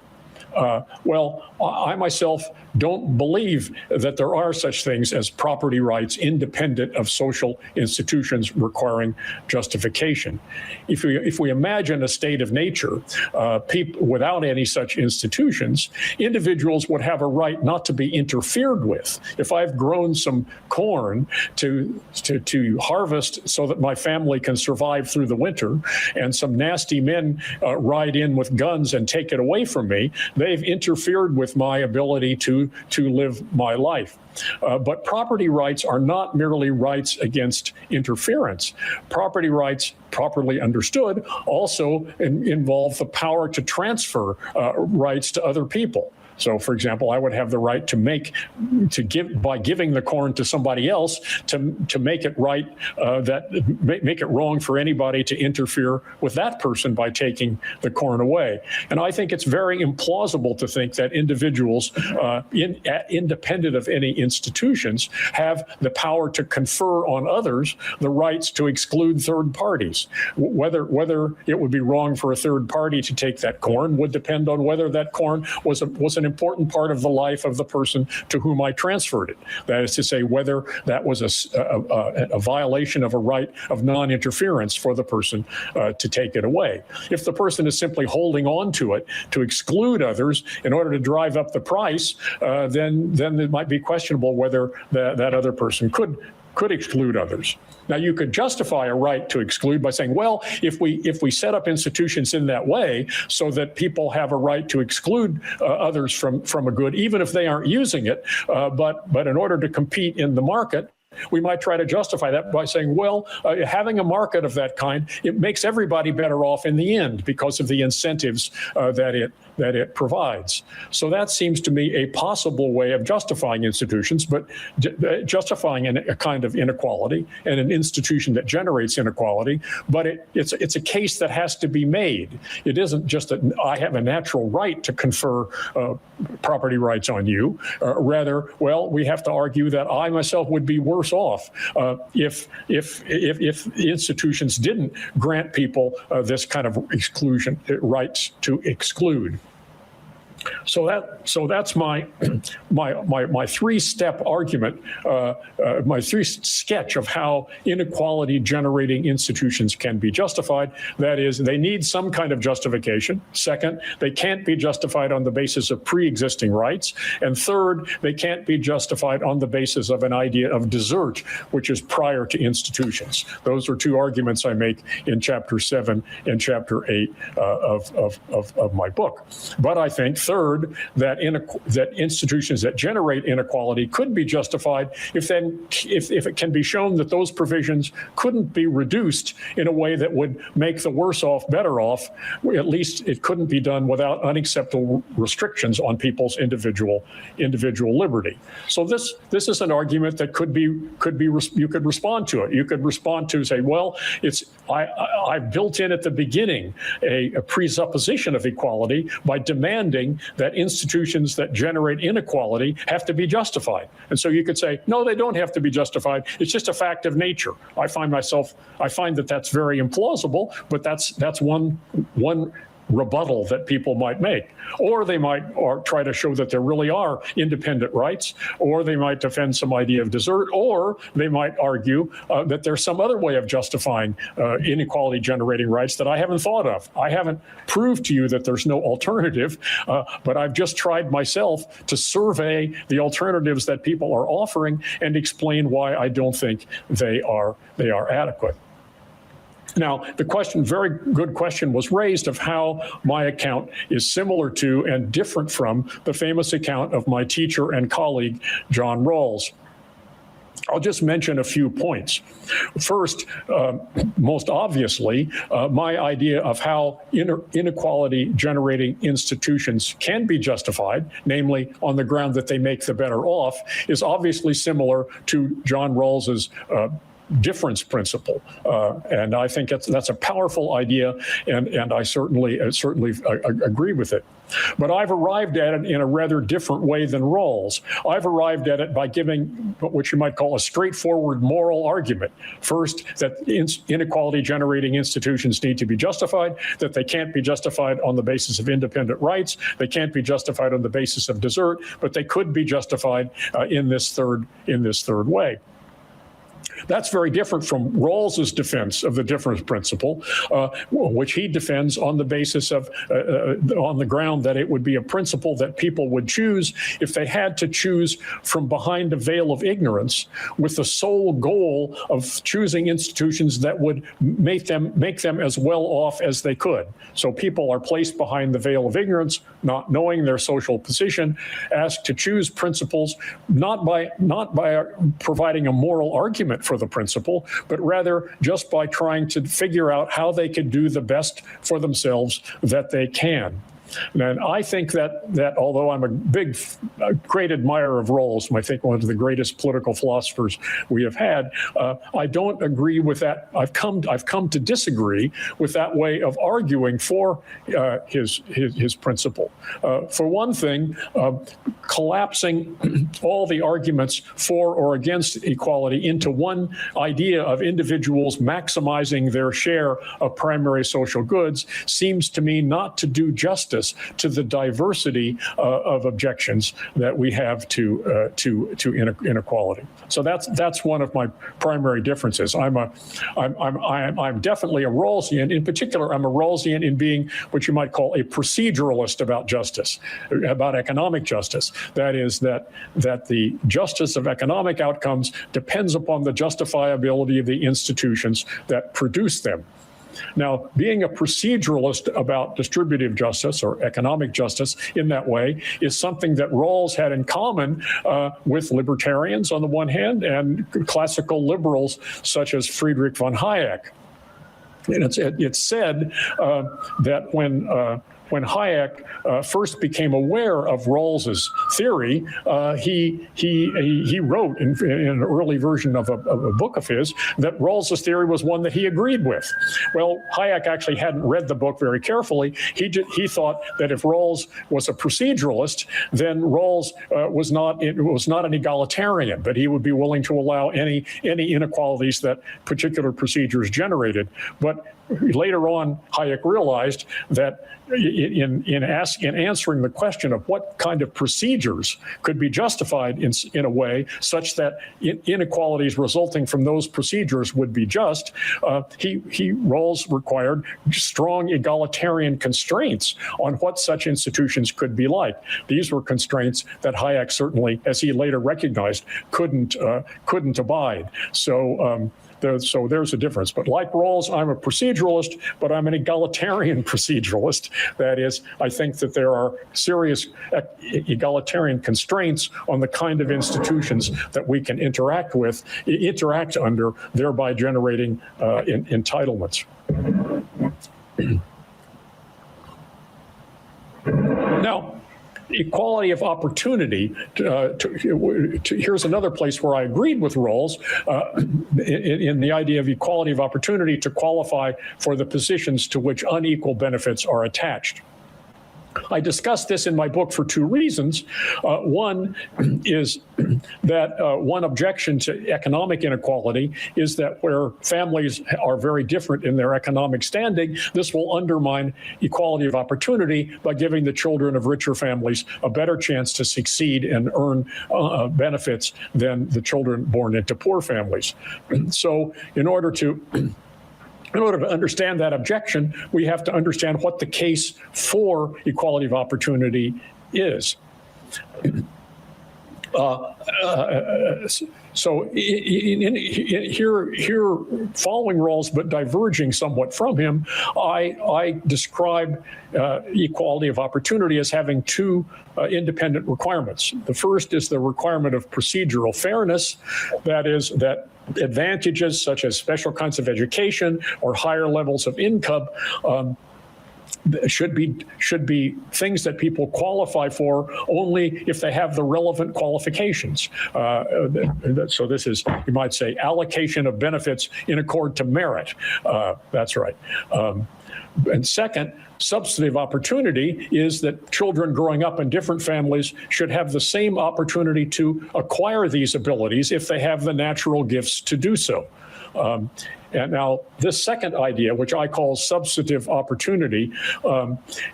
[SPEAKER 4] Well, I myself don't believe that there are such things as property rights independent of social institutions requiring justification. If we imagine a state of nature without any such institutions, individuals would have a right not to be interfered with. If I've grown some corn to harvest so that my family can survive through the winter, and some nasty men ride in with guns and take it away from me, they've interfered with my ability to live my life. But property rights are not merely rights against interference. Property rights, properly understood, also involve the power to transfer rights to other people. So, for example, I would have the right by giving the corn to somebody else to make it right, make it wrong for anybody to interfere with that person by taking the corn away. And I think it's very implausible to think that individuals, independent of any institutions, have the power to confer on others the rights to exclude third parties. Whether it would be wrong for a third party to take that corn would depend on whether that corn was an important part of the life of the person to whom I transferred it. That is to say, whether that was a violation of a right of non-interference for the person to take it away. If the person is simply holding on to it to exclude others in order to drive up the price, then it might be questionable whether that other person could exclude others. Now, you could justify a right to exclude by saying, well, if we set up institutions in that way so that people have a right to exclude others from a good, even if they aren't using it, but in order to compete in the market, we might try to justify that by saying, well, having a market of that kind, it makes everybody better off in the end because of the incentives that it provides. So that seems to me a possible way of justifying institutions, but justifying a kind of inequality and an institution that generates inequality. But it's a case that has to be made. It isn't just that I have a natural right to confer property rights on you. Rather, well, we have to argue that I myself would be worse off if institutions didn't grant people this kind of exclusion rights to exclude. So that's my three-step argument, my sketch of how inequality generating institutions can be justified. That is, they need some kind of justification. Second, they can't be justified on the basis of pre-existing rights. And third, they can't be justified on the basis of an idea of desert, which is prior to institutions. Those are two arguments I make in Chapter 7 and Chapter 8 of my book. But I think, third, that institutions that generate inequality could be justified if it can be shown that those provisions couldn't be reduced in a way that would make the worse off better off. At least it couldn't be done without unacceptable restrictions on people's individual liberty. So this is an argument that you could respond to it. You could respond to say, well, I built in at the beginning a presupposition of equality by demanding that institutions that generate inequality have to be justified. And so you could say, no, they don't have to be justified. It's just a fact of nature. I find that that's very implausible, but that's one rebuttal that people might make. Or they might try to show that there really are independent rights, or they might defend some idea of desert, or they might argue that there's some other way of justifying inequality generating rights that I haven't thought of. I haven't proved to you that there's no alternative, but I've just tried myself to survey the alternatives that people are offering and explain why I don't think they are adequate. Now, very good question was raised of how my account is similar to and different from the famous account of my teacher and colleague, John Rawls. I'll just mention a few points. First, most obviously, my idea of how inequality generating institutions can be justified, namely on the ground that they make the better off, is obviously similar to John Rawls's difference principle. And I think that's a powerful idea, and I certainly agree with it. But I've arrived at it in a rather different way than Rawls. I've arrived at it by giving what you might call a straightforward moral argument. First, that inequality-generating institutions need to be justified, that they can't be justified on the basis of independent rights, they can't be justified on the basis of desert, but they could be justified in this third way. That's very different from Rawls's defense of the difference principle, which he defends on the basis of, on the ground that it would be a principle that people would choose if they had to choose from behind a veil of ignorance, with the sole goal of choosing institutions that would make them as well off as they could. So people are placed behind the veil of ignorance, not knowing their social position, asked to choose principles, not by providing a moral argument for the principle, but rather just by trying to figure out how they could do the best for themselves that they can. And I think that although I'm a great admirer of Rawls, I think one of the greatest political philosophers we have had, I don't agree with that. I've come to disagree with that way of arguing for his principle. For one thing, collapsing all the arguments for or against equality into one idea of individuals maximizing their share of primary social goods seems to me not to do justice to the diversity of objections that we have to inequality. So that's one of my primary differences. I'm definitely a Rawlsian. In particular, I'm a Rawlsian in being what you might call a proceduralist about justice, about economic justice. That is that the justice of economic outcomes depends upon the justifiability of the institutions that produce them. Now, being a proceduralist about distributive justice or economic justice in that way is something that Rawls had in common with libertarians on the one hand and classical liberals such as Friedrich von Hayek. And it's said that when Hayek first became aware of Rawls's theory, he wrote in an early version of a book of his that Rawls's theory was one that he agreed with. Well, Hayek actually hadn't read the book very carefully. He thought that if Rawls was a proceduralist, then Rawls was not an egalitarian, but he would be willing to allow any inequalities that particular procedures generated. But later on, Hayek realized that in answering the question of what kind of procedures could be justified in a way such that inequalities resulting from those procedures would be just, Rawls required strong egalitarian constraints on what such institutions could be like. These were constraints that Hayek certainly, as he later recognized, couldn't abide. So there's a difference. But like Rawls, I'm a proceduralist, but I'm an egalitarian proceduralist. That is, I think that there are serious egalitarian constraints on the kind of institutions that we can interact under, thereby generating entitlements. Now, equality of opportunity, here's another place where I agreed with Rawls in the idea of equality of opportunity to qualify for the positions to which unequal benefits are attached. I discussed this in my book for two reasons. One is that one objection to economic inequality is that where families are very different in their economic standing, this will undermine equality of opportunity by giving the children of richer families a better chance to succeed and earn benefits than the children born into poor families. So in order to understand that objection, we have to understand what the case for equality of opportunity is. So here, following Rawls but diverging somewhat from him, I describe equality of opportunity as having two independent requirements. The first is the requirement of procedural fairness, that is, that advantages such as special kinds of education or higher levels of income should be things that people qualify for only if they have the relevant qualifications. So this is, you might say, allocation of benefits in accord to merit. That's right. And second, substantive opportunity is that children growing up in different families should have the same opportunity to acquire these abilities if they have the natural gifts to do so. And now this second idea, which I call substantive opportunity,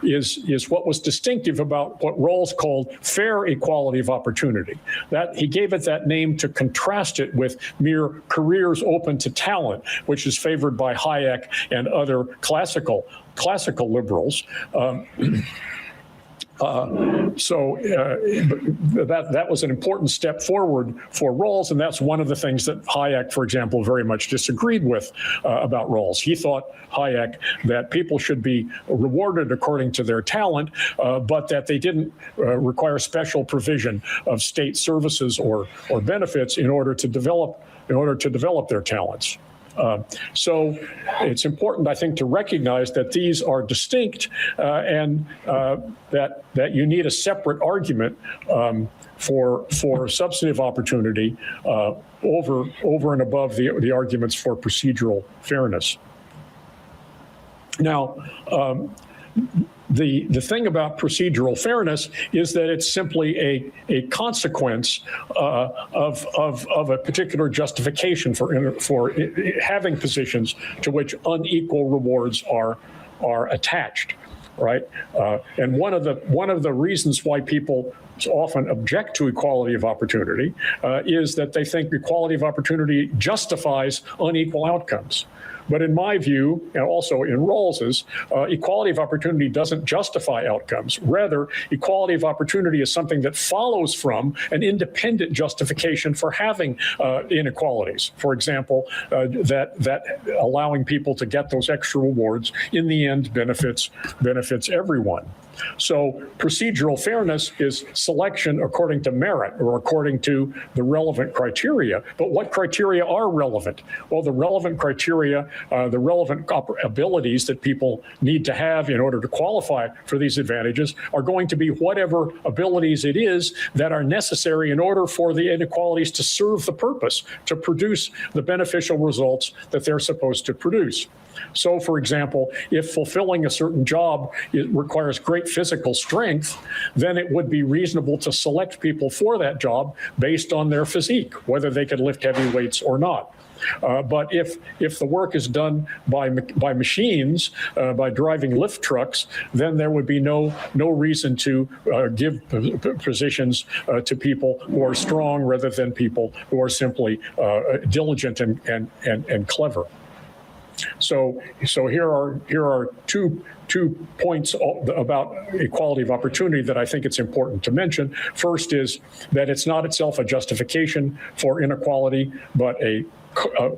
[SPEAKER 4] is what was distinctive about what Rawls called fair equality of opportunity. That he gave it that name to contrast it with mere careers open to talent, which is favored by Hayek and other classical liberals. That was an important step forward for Rawls, and that's one of the things that Hayek, for example, very much disagreed with about Rawls. He thought, Hayek, that people should be rewarded according to their talent, but that they didn't require special provision of state services or benefits in order to develop their talents. So it's important, I think, to recognize that these are distinct and that you need a separate argument for substantive opportunity over and above the arguments for procedural fairness. Now, the thing about procedural fairness is that it's simply a consequence of a particular justification for having positions to which unequal rewards are attached, right? And one of the reasons why people often object to equality of opportunity is that they think equality of opportunity justifies unequal outcomes. But in my view, and also in Rawls's, equality of opportunity doesn't justify outcomes. Rather, equality of opportunity is something that follows from an independent justification for having inequalities. For example, that allowing people to get those extra rewards in the end benefits everyone. So procedural fairness is selection according to merit or according to the relevant criteria. But what criteria are relevant? Well, the relevant criteria, the relevant abilities that people need to have in order to qualify for these advantages are going to be whatever abilities it is that are necessary in order for the inequalities to serve the purpose, to produce the beneficial results that they're supposed to produce. So, for example, if fulfilling a certain job requires great physical strength, then it would be reasonable to select people for that job based on their physique, whether they could lift heavy weights or not. But if the work is done by machines, by driving lift trucks, then there would be no reason to give positions to people who are strong rather than people who are simply diligent and clever. So here are two points about equality of opportunity that I think it's important to mention. First is that it's not itself a justification for inequality, but a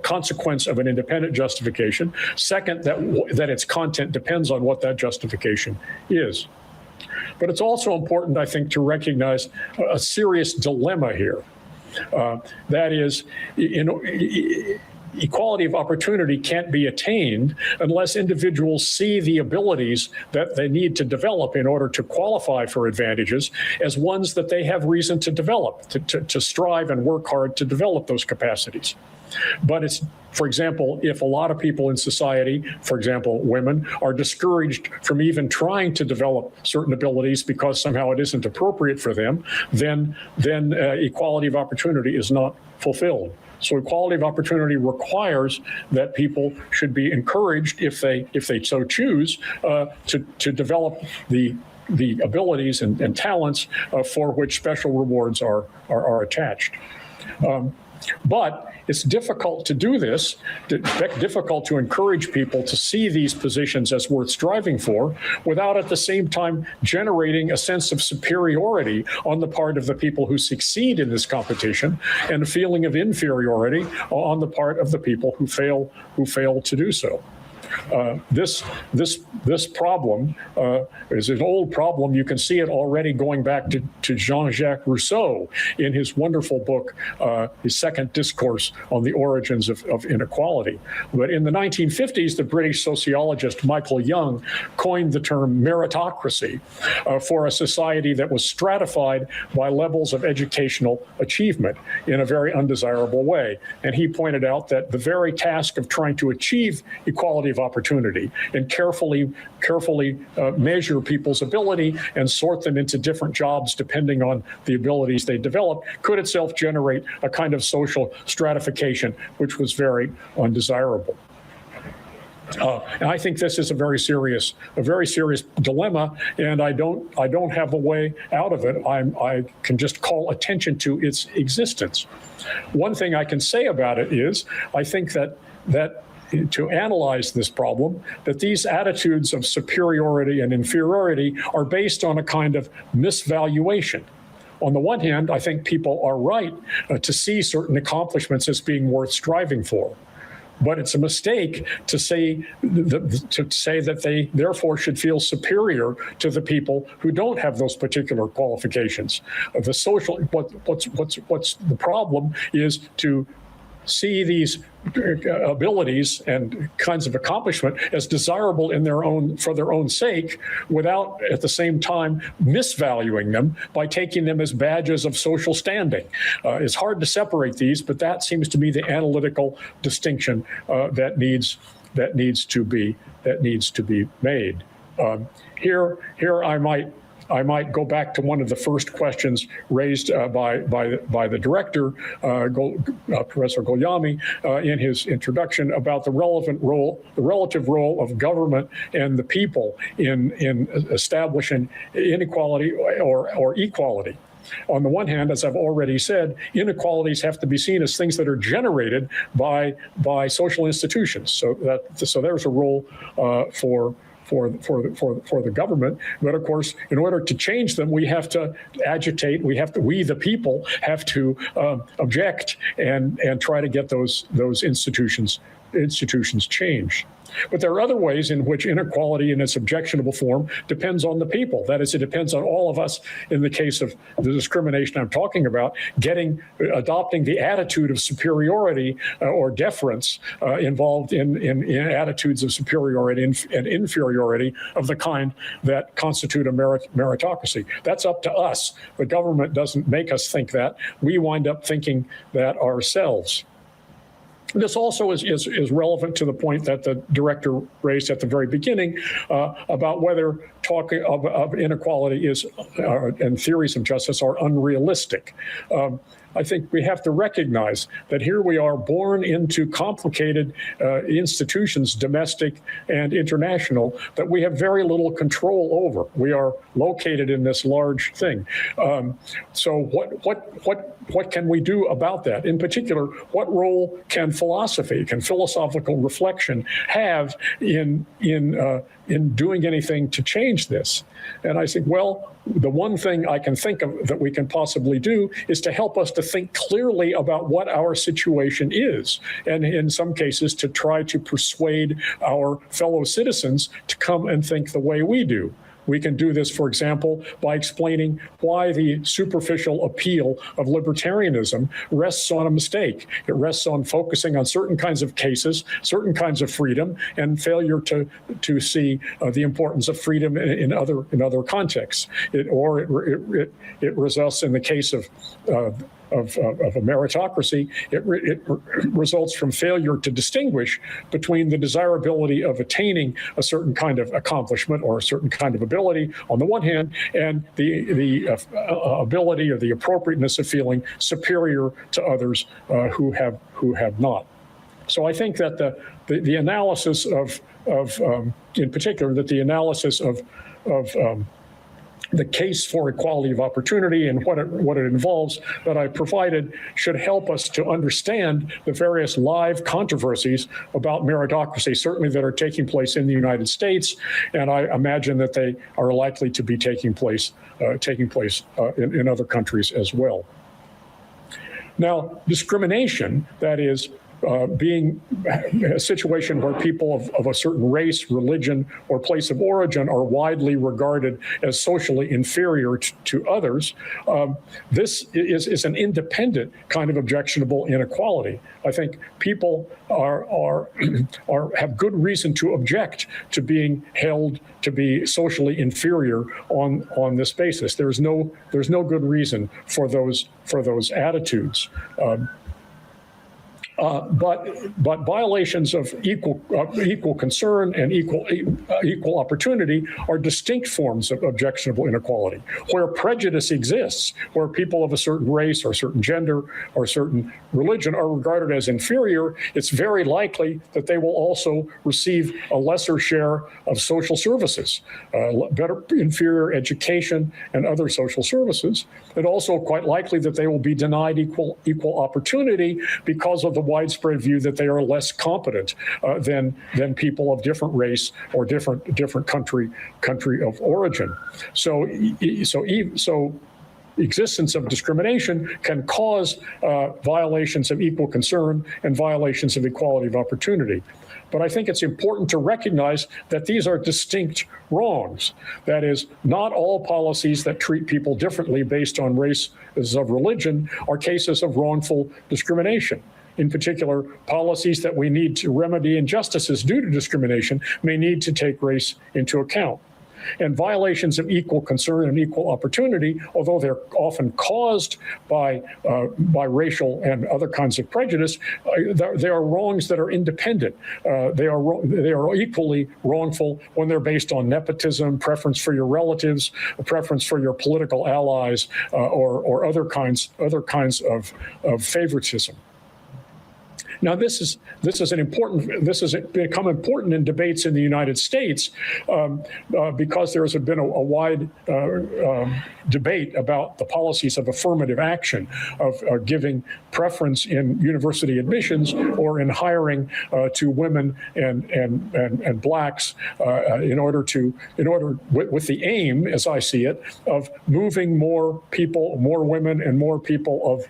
[SPEAKER 4] consequence of an independent justification. Second, that its content depends on what that justification is. But it's also important, I think, to recognize a serious dilemma here. That is, equality of opportunity can't be attained unless individuals see the abilities that they need to develop in order to qualify for advantages as ones that they have reason to develop, to strive and work hard to develop those capacities. But it's, for example, if a lot of people in society, for example, women, are discouraged from even trying to develop certain abilities because somehow it isn't appropriate for them, then equality of opportunity is not fulfilled. So equality of opportunity requires that people should be encouraged, if they so choose, to develop the abilities and talents for which special rewards are attached. But it's difficult to do this, difficult to encourage people to see these positions as worth striving for without at the same time generating a sense of superiority on the part of the people who succeed in this competition and a feeling of inferiority on the part of the people who fail to do so. This problem is an old problem. You can see it already going back to Jean-Jacques Rousseau in his wonderful book, his second discourse on the origins of inequality. But in the 1950s, the British sociologist Michael Young coined the term meritocracy for a society that was stratified by levels of educational achievement in a very undesirable way. And he pointed out that the very task of trying to achieve equality of opportunity and carefully measure people's ability and sort them into different jobs depending on the abilities they developed could itself generate a kind of social stratification which was very undesirable. And I think this is a very serious dilemma, and I don't have a way out of it. I can just call attention to its existence. One thing I can say about it is I think that to analyze this problem, that these attitudes of superiority and inferiority are based on a kind of misvaluation. On the one hand, I think people are right to see certain accomplishments as being worth striving for. But it's a mistake to say that they therefore should feel superior to the people who don't have those particular qualifications. What's the problem is to see these abilities and kinds of accomplishment as desirable for their own sake, without at the same time misvaluing them by taking them as badges of social standing. It's hard to separate these, but that seems to be the analytical distinction that needs to be made. Here I might go back to one of the first questions raised by the director, Professor Gholami, in his introduction about the relative role of government and the people in establishing inequality or equality. On the one hand, as I've already said, inequalities have to be seen as things that are generated by social institutions. So there's a role for the government. But of course, in order to change them, we have to agitate. We the people have to object and try to get those institutions changed. But there are other ways in which inequality in its objectionable form depends on the people. That is, it depends on all of us. In the case of the discrimination I'm talking about, adopting the attitude of superiority or deference involved in attitudes of superiority and inferiority of the kind that constitute a meritocracy. That's up to us. The government doesn't make us think that. We wind up thinking that ourselves. This also is relevant to the point that the director raised at the very beginning about whether talking of inequality and theories of justice are unrealistic. I think we have to recognize that here we are born into complicated institutions, domestic and international, that we have very little control over. We are located in this large thing. So what can we do about that? In particular, what role can philosophical reflection have in doing anything to change this? And I think, well, the one thing I can think of that we can possibly do is to help us to think clearly about what our situation is, and in some cases to try to persuade our fellow citizens to come and think the way we do. We can do this, for example, by explaining why the superficial appeal of libertarianism rests on a mistake. It rests on focusing on certain kinds of cases, certain kinds of freedom, and failure to see the importance of freedom in other contexts. It results in the case of a meritocracy, it results from failure to distinguish between the desirability of attaining a certain kind of accomplishment or a certain kind of ability on the one hand, and the ability or the appropriateness of feeling superior to others who have not. So I think that the analysis of in particular, that the analysis of the case for equality of opportunity and what it involves that I provided should help us to understand the various live controversies about meritocracy, certainly that are taking place in the United States, and I imagine that they are likely to be taking place in other countries as well. Now, discrimination, that is, being a situation where people of a certain race, religion, or place of origin are widely regarded as socially inferior to others, this is an independent kind of objectionable inequality. I think people have good reason to object to being held to be socially inferior on this basis. There's no good reason for those attitudes. But violations of equal concern and equal opportunity are distinct forms of objectionable inequality. Where prejudice exists, where people of a certain race or certain gender or certain religion are regarded as inferior, it's very likely that they will also receive a lesser share of social services, better inferior education and other social services, and also quite likely that they will be denied equal opportunity because of the widespread view that they are less competent than people of different race or different country of origin. So existence of discrimination can cause violations of equal concern and violations of equality of opportunity. But I think it's important to recognize that these are distinct wrongs. That is, not all policies that treat people differently based on race of religion are cases of wrongful discrimination. In particular, policies that we need to remedy injustices due to discrimination may need to take race into account. And violations of equal concern and equal opportunity, although they're often caused by racial and other kinds of prejudice, they are wrongs that are independent. They are equally wrongful when they're based on nepotism, preference for your relatives, a preference for your political allies, or other kinds of favoritism. Now, this has become important in debates in the United States because there has been a wide debate about the policies of affirmative action, of giving preference in university admissions or in hiring to women and blacks with the aim, as I see it, of moving more women and more people of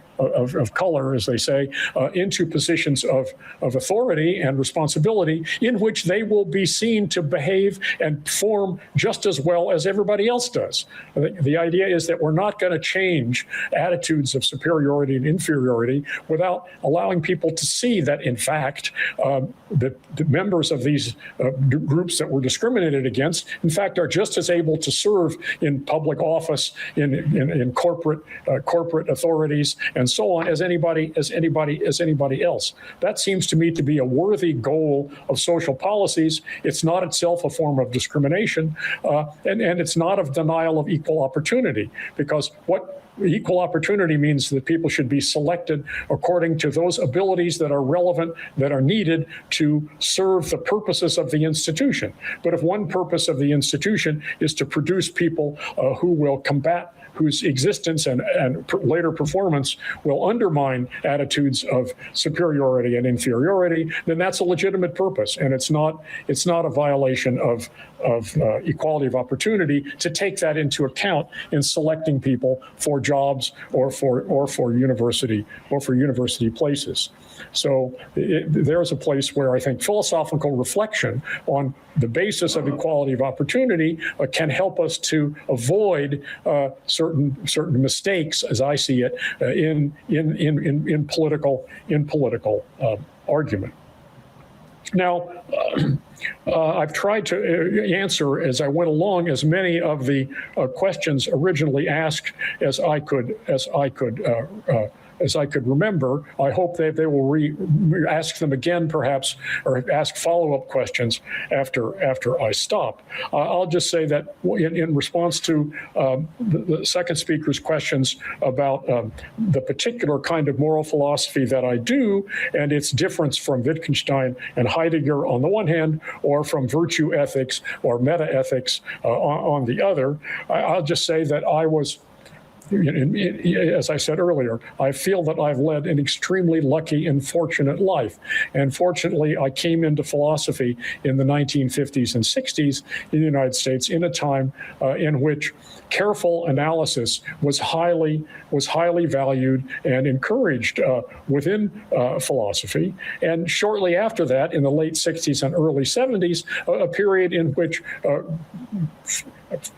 [SPEAKER 4] color, as they say, into positions of authority and responsibility in which they will be seen to behave and perform just as well as everybody else does. The idea is that we're not going to change attitudes of superiority and inferiority without allowing people to see that, in fact, the members of these groups that were discriminated against, in fact, are just as able to serve in public office, in corporate authorities, and so on as anybody else. That seems to me to be a worthy goal of social policies. It's not itself a form of discrimination, and it's not of denial of equal opportunity, because what equal opportunity means that people should be selected according to those abilities that are relevant, that are needed to serve the purposes of the institution. But if one purpose of the institution is to produce people who will combat, whose existence and later performance will undermine attitudes of superiority and inferiority, then that's a legitimate purpose, and it's not a violation of equality of opportunity to take that into account in selecting people for jobs or for university places. So there's a place where I think philosophical reflection on the basis of equality of opportunity can help us to avoid certain mistakes, as I see it, in political argument. Now, I've tried to answer as I went along as many of the questions originally asked as I could remember. I hope that they will ask them again, perhaps, or ask follow-up questions after I stop. I'll just say that in response to the second speaker's questions about the particular kind of moral philosophy that I do and its difference from Wittgenstein and Heidegger on the one hand, or from virtue ethics or meta-ethics on the other, I'll just say that I was as I said earlier, I feel that I've led an extremely lucky and fortunate life. And fortunately, I came into philosophy in the 1950s and 60s in the United States in a time in which careful analysis was highly valued and encouraged within philosophy. And shortly after that, in the late 60s and early 70s, a period in which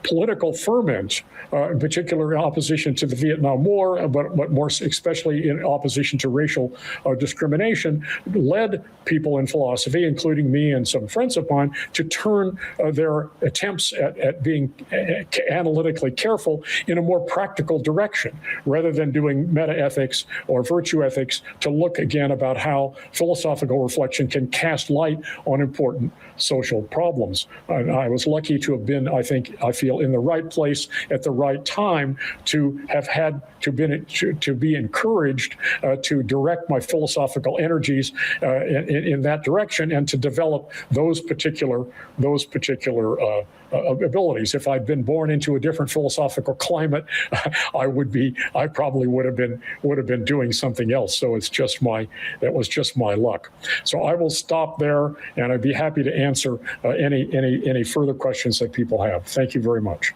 [SPEAKER 4] political ferment, in particular in opposition to the Vietnam War, but more especially in opposition to racial discrimination, led people in philosophy, including me and some friends of mine, to turn their attempts at being analytically careful in a more practical direction, rather than doing meta-ethics or virtue ethics, to look again about how philosophical reflection can cast light on important social problems. And I was lucky to have been, I feel, in the right place at the right time to have had to be encouraged to direct my philosophical energies in that direction and to develop those particular abilities. If I'd been born into a different philosophical climate, I probably would have been doing something else. So that was just my luck. So I will stop there, and I'd be happy to answer any further questions that people have. Thank you very much.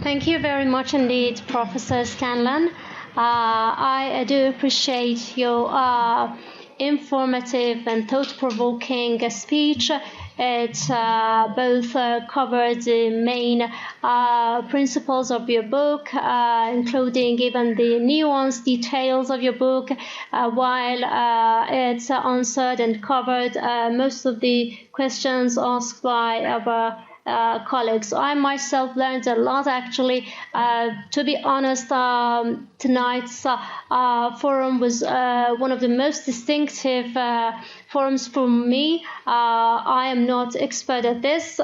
[SPEAKER 1] Thank you very much indeed, Professor Scanlon. I do appreciate your informative and thought-provoking speech. It both covered the main principles of your book, including even the nuanced details of your book, while it answered and covered most of the questions asked by our colleagues. I myself learned a lot, actually. To be honest, tonight's forum was one of the most distinctive forums for me. I am not expert at this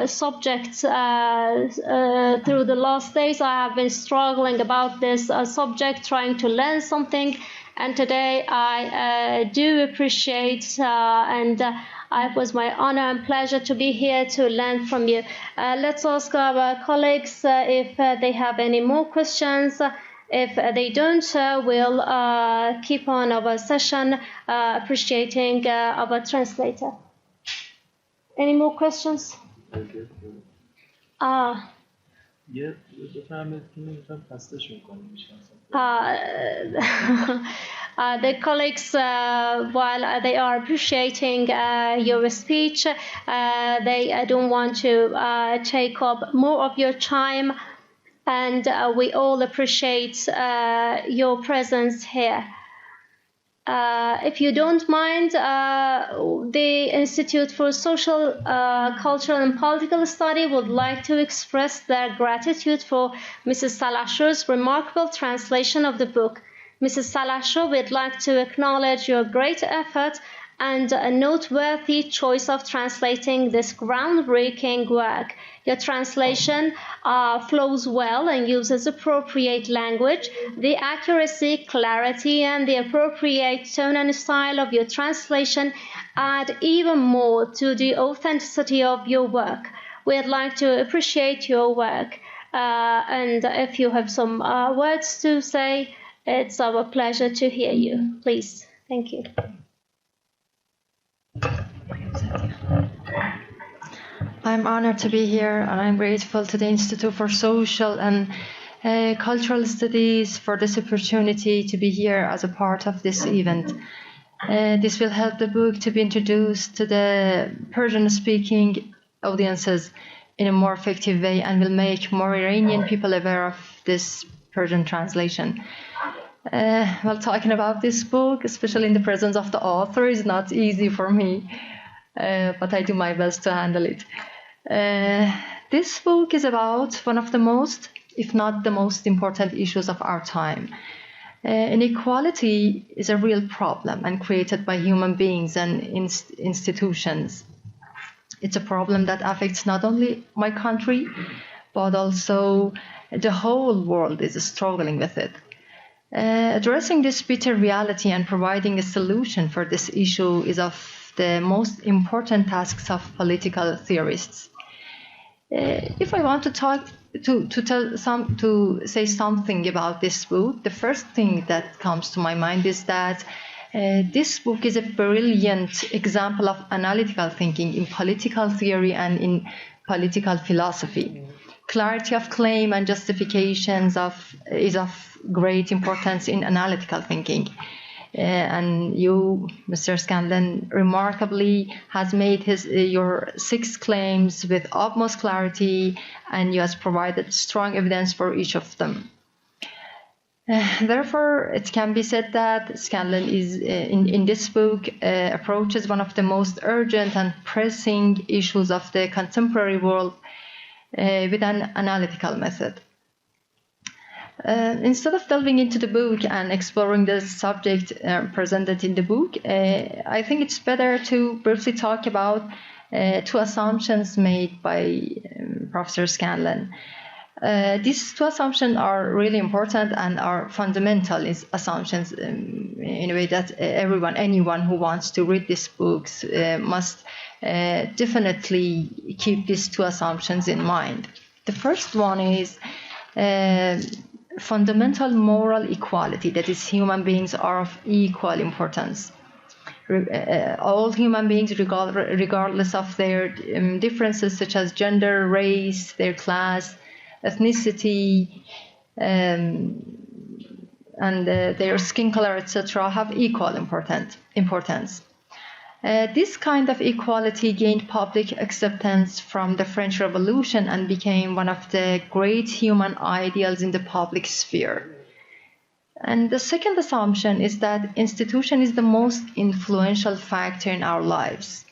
[SPEAKER 1] subject. Through the last days, I have been struggling about this subject, trying to learn something. And today I do appreciate it was my honor and pleasure to be here to learn from you. Let's ask our colleagues if they have any more questions. If they don't, we'll keep on our session, appreciating our translator. Any more questions? The colleagues, while they are appreciating your speech, they don't want to take up more of your time, and we all appreciate your presence here. If you don't mind, the Institute for Social, Cultural and Political Study would like to express their gratitude for Mrs. Salahshoor's remarkable translation of the book. Mrs. Salahshoor, we'd like to acknowledge your great effort and a noteworthy choice of translating this groundbreaking work. Your translation flows well and uses appropriate language. The accuracy, clarity, and the appropriate tone and style of your translation add even more to the authenticity of your work. We'd like to appreciate your work. And if you have some words to say, it's our pleasure to hear you. Please. Thank you.
[SPEAKER 5] I'm honored to be here, and I'm grateful to the Institute for Social and Cultural Studies for this opportunity to be here as a part of this event. This will help the book to be introduced to the Persian-speaking audiences in a more effective way and will make more Iranian people aware of this Persian translation. While talking about this book, especially in the presence of the author, is not easy for me, but I do my best to handle it. This book is about one of the most, if not the most important issues of our time. Inequality is a real problem and created by human beings and institutions. It's a problem that affects not only my country, but also the whole world is struggling with it. Addressing this bitter reality and providing a solution for this issue is of the most important tasks of political theorists. If I want to to say something about this book, the first thing that comes to my mind is that this book is a brilliant example of analytical thinking in political theory and in political philosophy. Clarity of claim and justifications is of great importance in analytical thinking. And you, Mr. Scanlon, remarkably has made your 6 claims with utmost clarity, and you has provided strong evidence for each of them. Therefore, it can be said that Scanlon is in this book approaches one of the most urgent and pressing issues of the contemporary world with an analytical method. Instead of delving into the book and exploring the subject presented in the book, I think it's better to briefly talk about 2 assumptions made by Professor Scanlon. These 2 assumptions are really important and are fundamental assumptions in a way that anyone who wants to read these books must definitely keep these 2 assumptions in mind. The first one is fundamental moral equality, that is, human beings are of equal importance. All human beings, regardless of their differences such as gender, race, their class, ethnicity, and their skin color, etc., have equal importance. This kind of equality gained public acceptance from the French Revolution and became one of the great human ideals in the public sphere. And the second assumption is that institution is the most influential factor in our lives.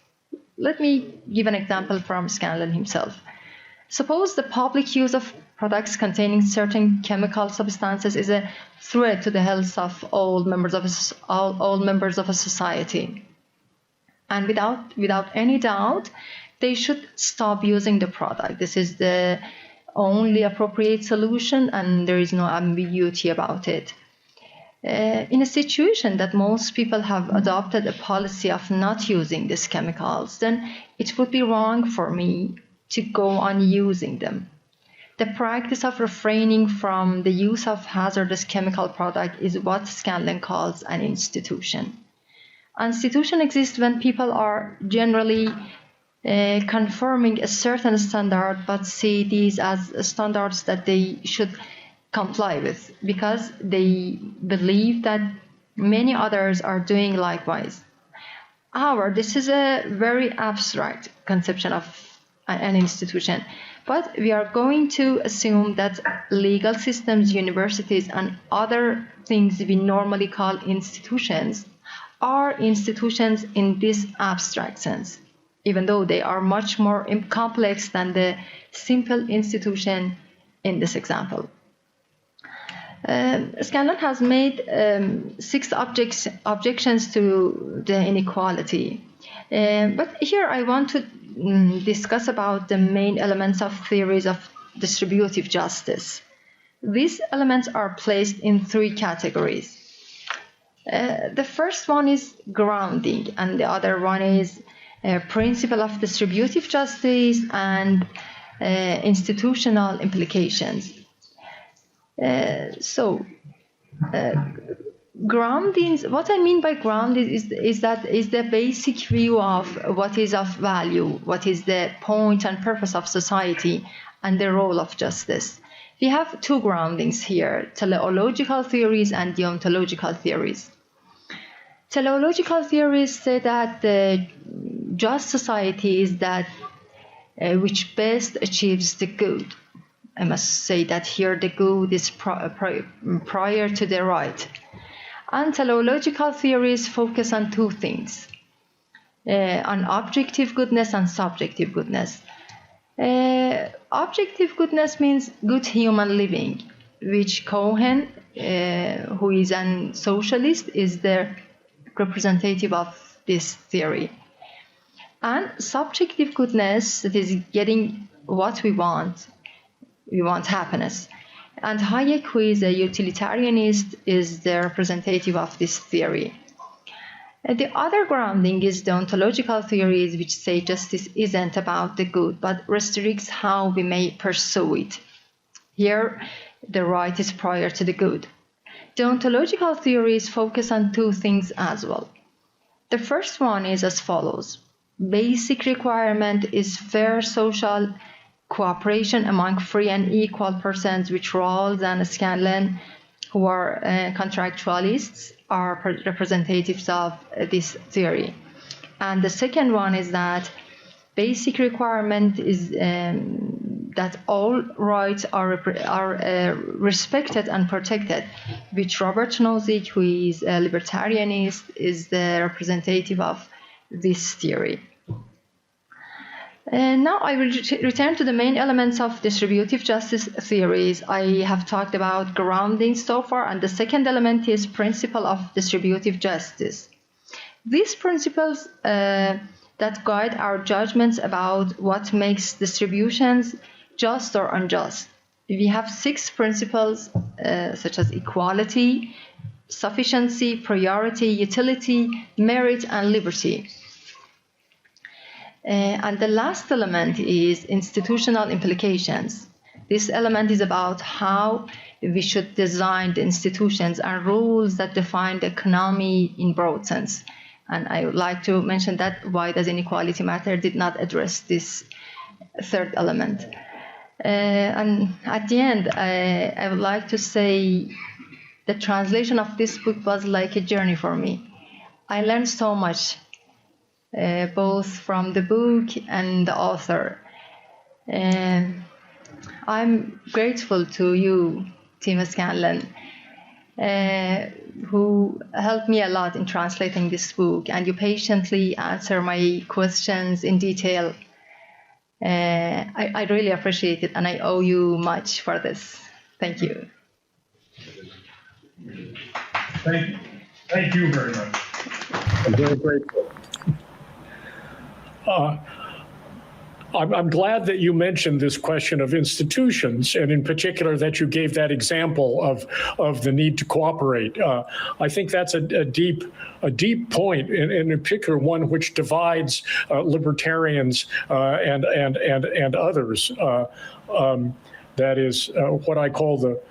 [SPEAKER 5] Let me give an example from Scanlon himself. Suppose the public use of products containing certain chemical substances is a threat to the health of all members of a society. And without any doubt, they should stop using the product. This is the only appropriate solution, and there is no ambiguity about it. In a situation that most people have adopted a policy of not using these chemicals, then it would be wrong for me to go on using them. The practice of refraining from the use of hazardous chemical product is what Scanlon calls an institution. Institution exists when people are generally confirming a certain standard, but see these as standards that they should comply with because they believe that many others are doing likewise. However, this is a very abstract conception of an institution, but we are going to assume that legal systems, universities, and other things we normally call institutions are institutions in this abstract sense, even though they are much more complex than the simple institution in this example. Scanlon has made 6 objections to the inequality. But here I want to discuss about the main elements of theories of distributive justice. These elements are placed in 3 categories. The first one is grounding, and the other one is principle of distributive justice and institutional implications. Grounding, what I mean by grounding is the basic view of what is of value, what is the point and purpose of society, and the role of justice. We have 2 groundings here, teleological theories and deontological theories. Teleological theories say that the just society is that which best achieves the good. I must say that here the good is prior to the right. And teleological theories focus on 2 things, on objective goodness and subjective goodness. Objective goodness means good human living, which Cohen, who is an socialist, is the representative of this theory. And subjective goodness, that is getting what we want happiness. And Hayek, who is a utilitarianist, is the representative of this theory. The other grounding is the ontological theories, which say justice isn't about the good, but restricts how we may pursue it. Here, the right is prior to the good. Deontological theories focus on two things as well. The first one is as follows. Basic requirement is fair social cooperation among free and equal persons, which Rawls and Scanlon, who are contractualists, are representatives of this theory. And the second one is that basic requirement is that all rights are respected and protected, which Robert Nozick, who is a libertarianist, is the representative of this theory. And now I will return to the main elements of distributive justice theories. I have talked about grounding so far, and the second element is principle of distributive justice. These principles that guide our judgments about what makes distributions just or unjust. We have 6 principles such as equality, sufficiency, priority, utility, merit, and liberty. And the last element is institutional implications. This element is about how we should design the institutions and rules that define the economy in broad sense. And I would like to mention that Why Does Inequality Matter did not address this third element. And at the end, I would like to say the translation of this book was like a journey for me. I learned so much, both from the book and the author. I'm grateful to you, Thomas Scanlon, who helped me a lot in translating this book, and you patiently answer my questions in detail. I really appreciate it, and I owe you much for this. Thank you.
[SPEAKER 4] Thank you very much. I'm very grateful. I'm glad that you mentioned this question of institutions, and in particular that you gave that example of the need to cooperate. I think that's a deep point, and in particular one which divides libertarians and others. That is what I call the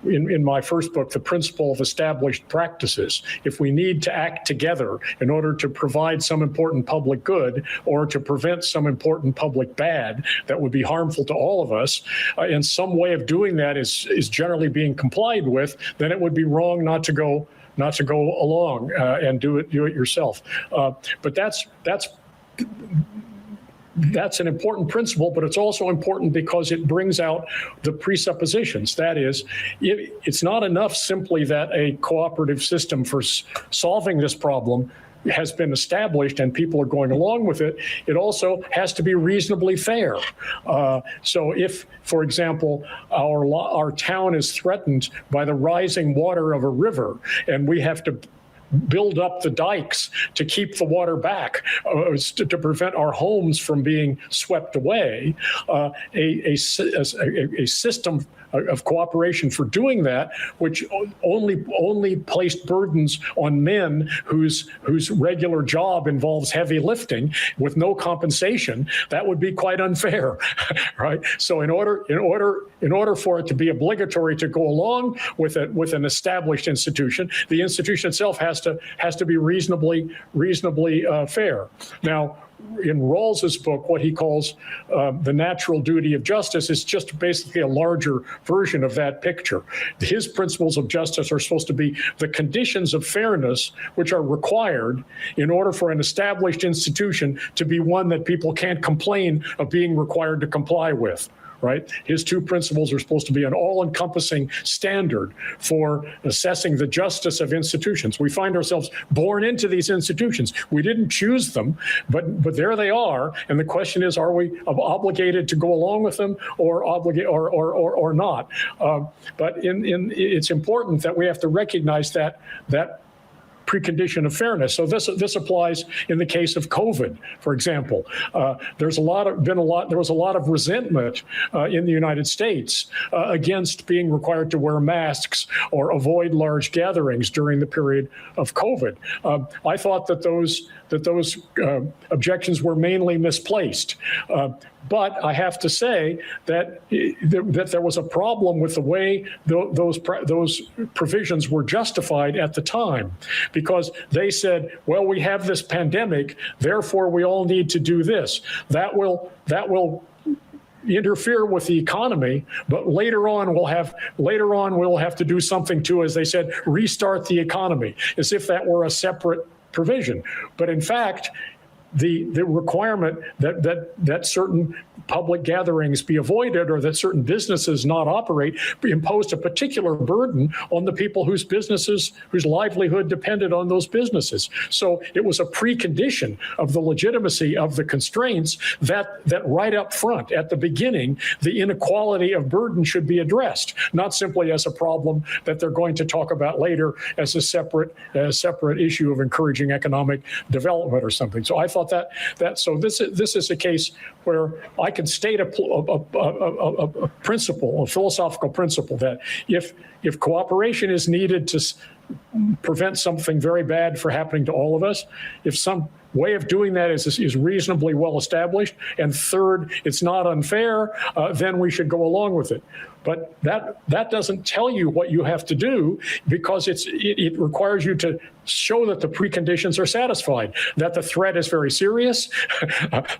[SPEAKER 4] in my first book, the principle of established practices. If we need to act together in order to provide some important public good or to prevent some important public bad that would be harmful to all of us, and some way of doing that is generally being complied with, then it would be wrong not to go along and do it yourself. But that's an important principle, but it's also important because it brings out the presuppositions. That is, it's not enough simply that a cooperative system for solving this problem has been established and people are going along with it. It also has to be reasonably fair. So if, for example, our town is threatened by the rising water of a river and we have to build up the dikes to keep the water back, to prevent our homes from being swept away, a system of cooperation for doing that, which only placed burdens on men whose regular job involves heavy lifting with no compensation, that would be quite unfair, right? So in order for it to be obligatory to go along with an established institution, the institution itself has to be reasonably fair. Now, in Rawls's book, what he calls the natural duty of justice is just basically a larger version of that picture. His principles of justice are supposed to be the conditions of fairness which are required in order for an established institution to be one that people can't complain of being required to comply with. Right? His 2 principles are supposed to be an all-encompassing standard for assessing the justice of institutions. We find ourselves born into these institutions. We didn't choose them, but there they are. And the question is, are we obligated to go along with them or not? But it's important that we have to recognize that precondition of fairness. So this applies in the case of COVID, for example. There was a lot of resentment in the United States against being required to wear masks or avoid large gatherings during the period of COVID. I thought that those objections were mainly misplaced. But I have to say that there was a problem with the way those provisions were justified at the time, because they said, well, we have this pandemic, therefore we all need to do this. That will interfere with the economy, but later on we'll have to do something to, as they said, restart the economy, as if that were a separate provision. But in fact, the requirement that certain public gatherings be avoided or that certain businesses not operate imposed a particular burden on the people whose livelihood depended on those businesses. So it was a precondition of the legitimacy of the constraints that right up front at the beginning, the inequality of burden should be addressed, not simply as a problem that they're going to talk about later as a separate issue of encouraging economic development or something. So I thought so this is a case where I can state a principle, a philosophical principle, that if cooperation is needed to prevent something very bad from happening to all of us, if some way of doing that is reasonably well established, and third, it's not unfair, then we should go along with it. But that doesn't tell you what you have to do, because it requires you to show that the preconditions are satisfied, that the threat is very serious,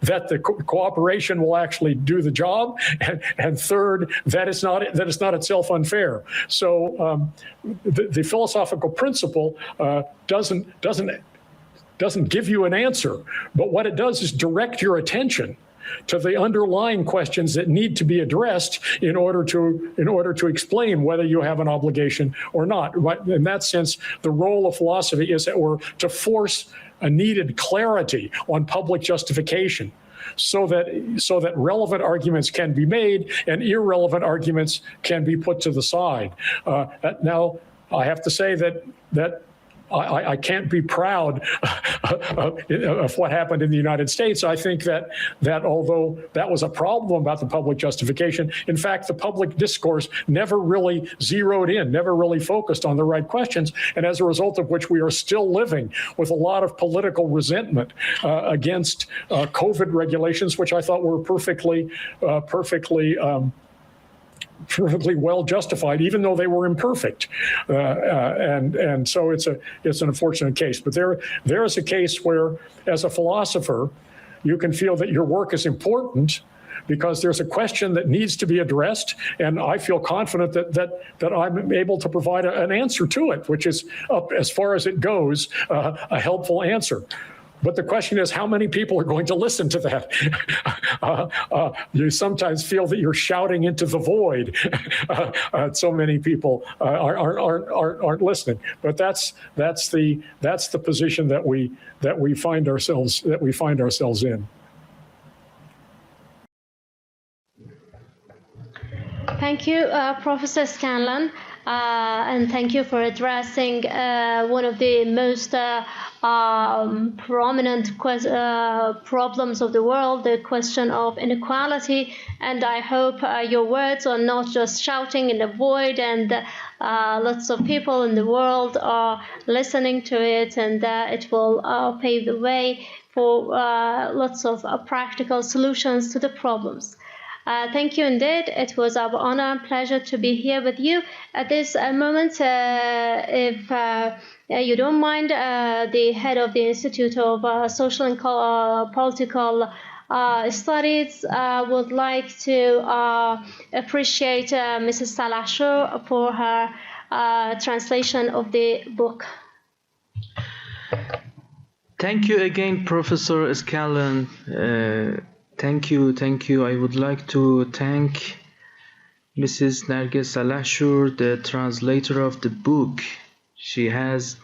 [SPEAKER 4] that the cooperation will actually do the job, and third, that it's not itself unfair. So the philosophical principle doesn't give you an answer, but what it does is direct your attention to the underlying questions that need to be addressed in order to explain whether you have an obligation or not. In that sense, the role of philosophy is to force a needed clarity on public justification, so that relevant arguments can be made and irrelevant arguments can be put to the side. Now, I have to say that I can't be proud of what happened in the United States. I think that although that was a problem about the public justification, in fact, the public discourse never really zeroed in, never really focused on the right questions, and as a result of which we are still living with a lot of political resentment against COVID regulations, which I thought were perfectly well justified, even though they were imperfect, and so it's an unfortunate case. But there is a case where, as a philosopher, you can feel that your work is important because there's a question that needs to be addressed, and I feel confident that I'm able to provide an answer to it, which is, up as far as it goes, a helpful answer. But the question is, how many people are going to listen to that? You sometimes feel that you're shouting into the void. So many people aren't listening. But that's the position that we find ourselves in.
[SPEAKER 1] Thank you, Professor Scanlon, and thank you for addressing one of the most prominent problems of the world, the question of inequality. And I hope your words are not just shouting in the void, and lots of people in the world are listening to it, and it will pave the way for lots of practical solutions to the problems. Thank you indeed. It was our honor and pleasure to be here with you at this moment. If you don't mind, the head of the Institute of Social and Political Studies would like to appreciate Mrs. Salahshoor for her translation of the book.
[SPEAKER 2] Thank you again, Professor Scanlon. Thank you. I would like to thank Mrs. Narges Salahshoor, the translator of the book. She has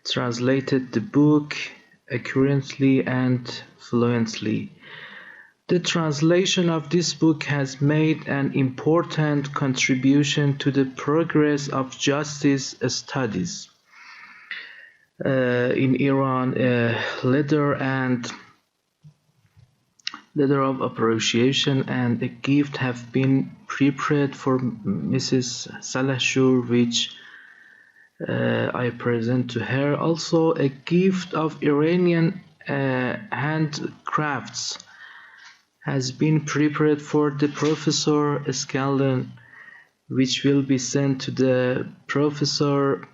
[SPEAKER 2] translated the book accurately and fluently. The translation of this book has made an important contribution to the progress of justice studies in Iran. A letter of appreciation and a gift have been prepared for Mrs. Salahshoor, which I present to her. Also, a gift of Iranian handcrafts has been prepared for the Professor Scanlon, which will be sent to the professor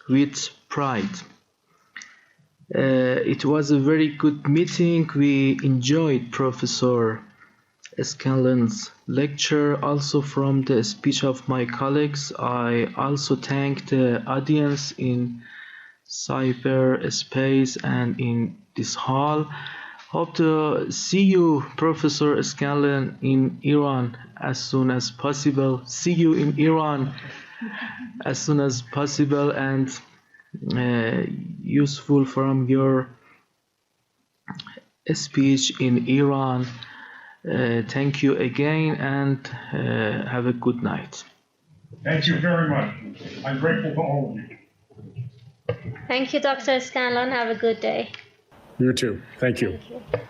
[SPEAKER 2] with pride. It was a very good meeting. We enjoyed Professor Scanlon's lecture. Also from the speech of my colleagues, I also thank the audience in cyberspace and in this hall. Hope to see you, Professor Scanlon, in Iran as soon as possible. See you in Iran as soon as possible, and useful from your speech in Iran. Thank you again, and have a good night.
[SPEAKER 4] Thank you very much. I'm grateful to all of you.
[SPEAKER 1] Thank you, Dr. Scanlon. Have a good day.
[SPEAKER 4] You too. Thank you.
[SPEAKER 1] Thank you.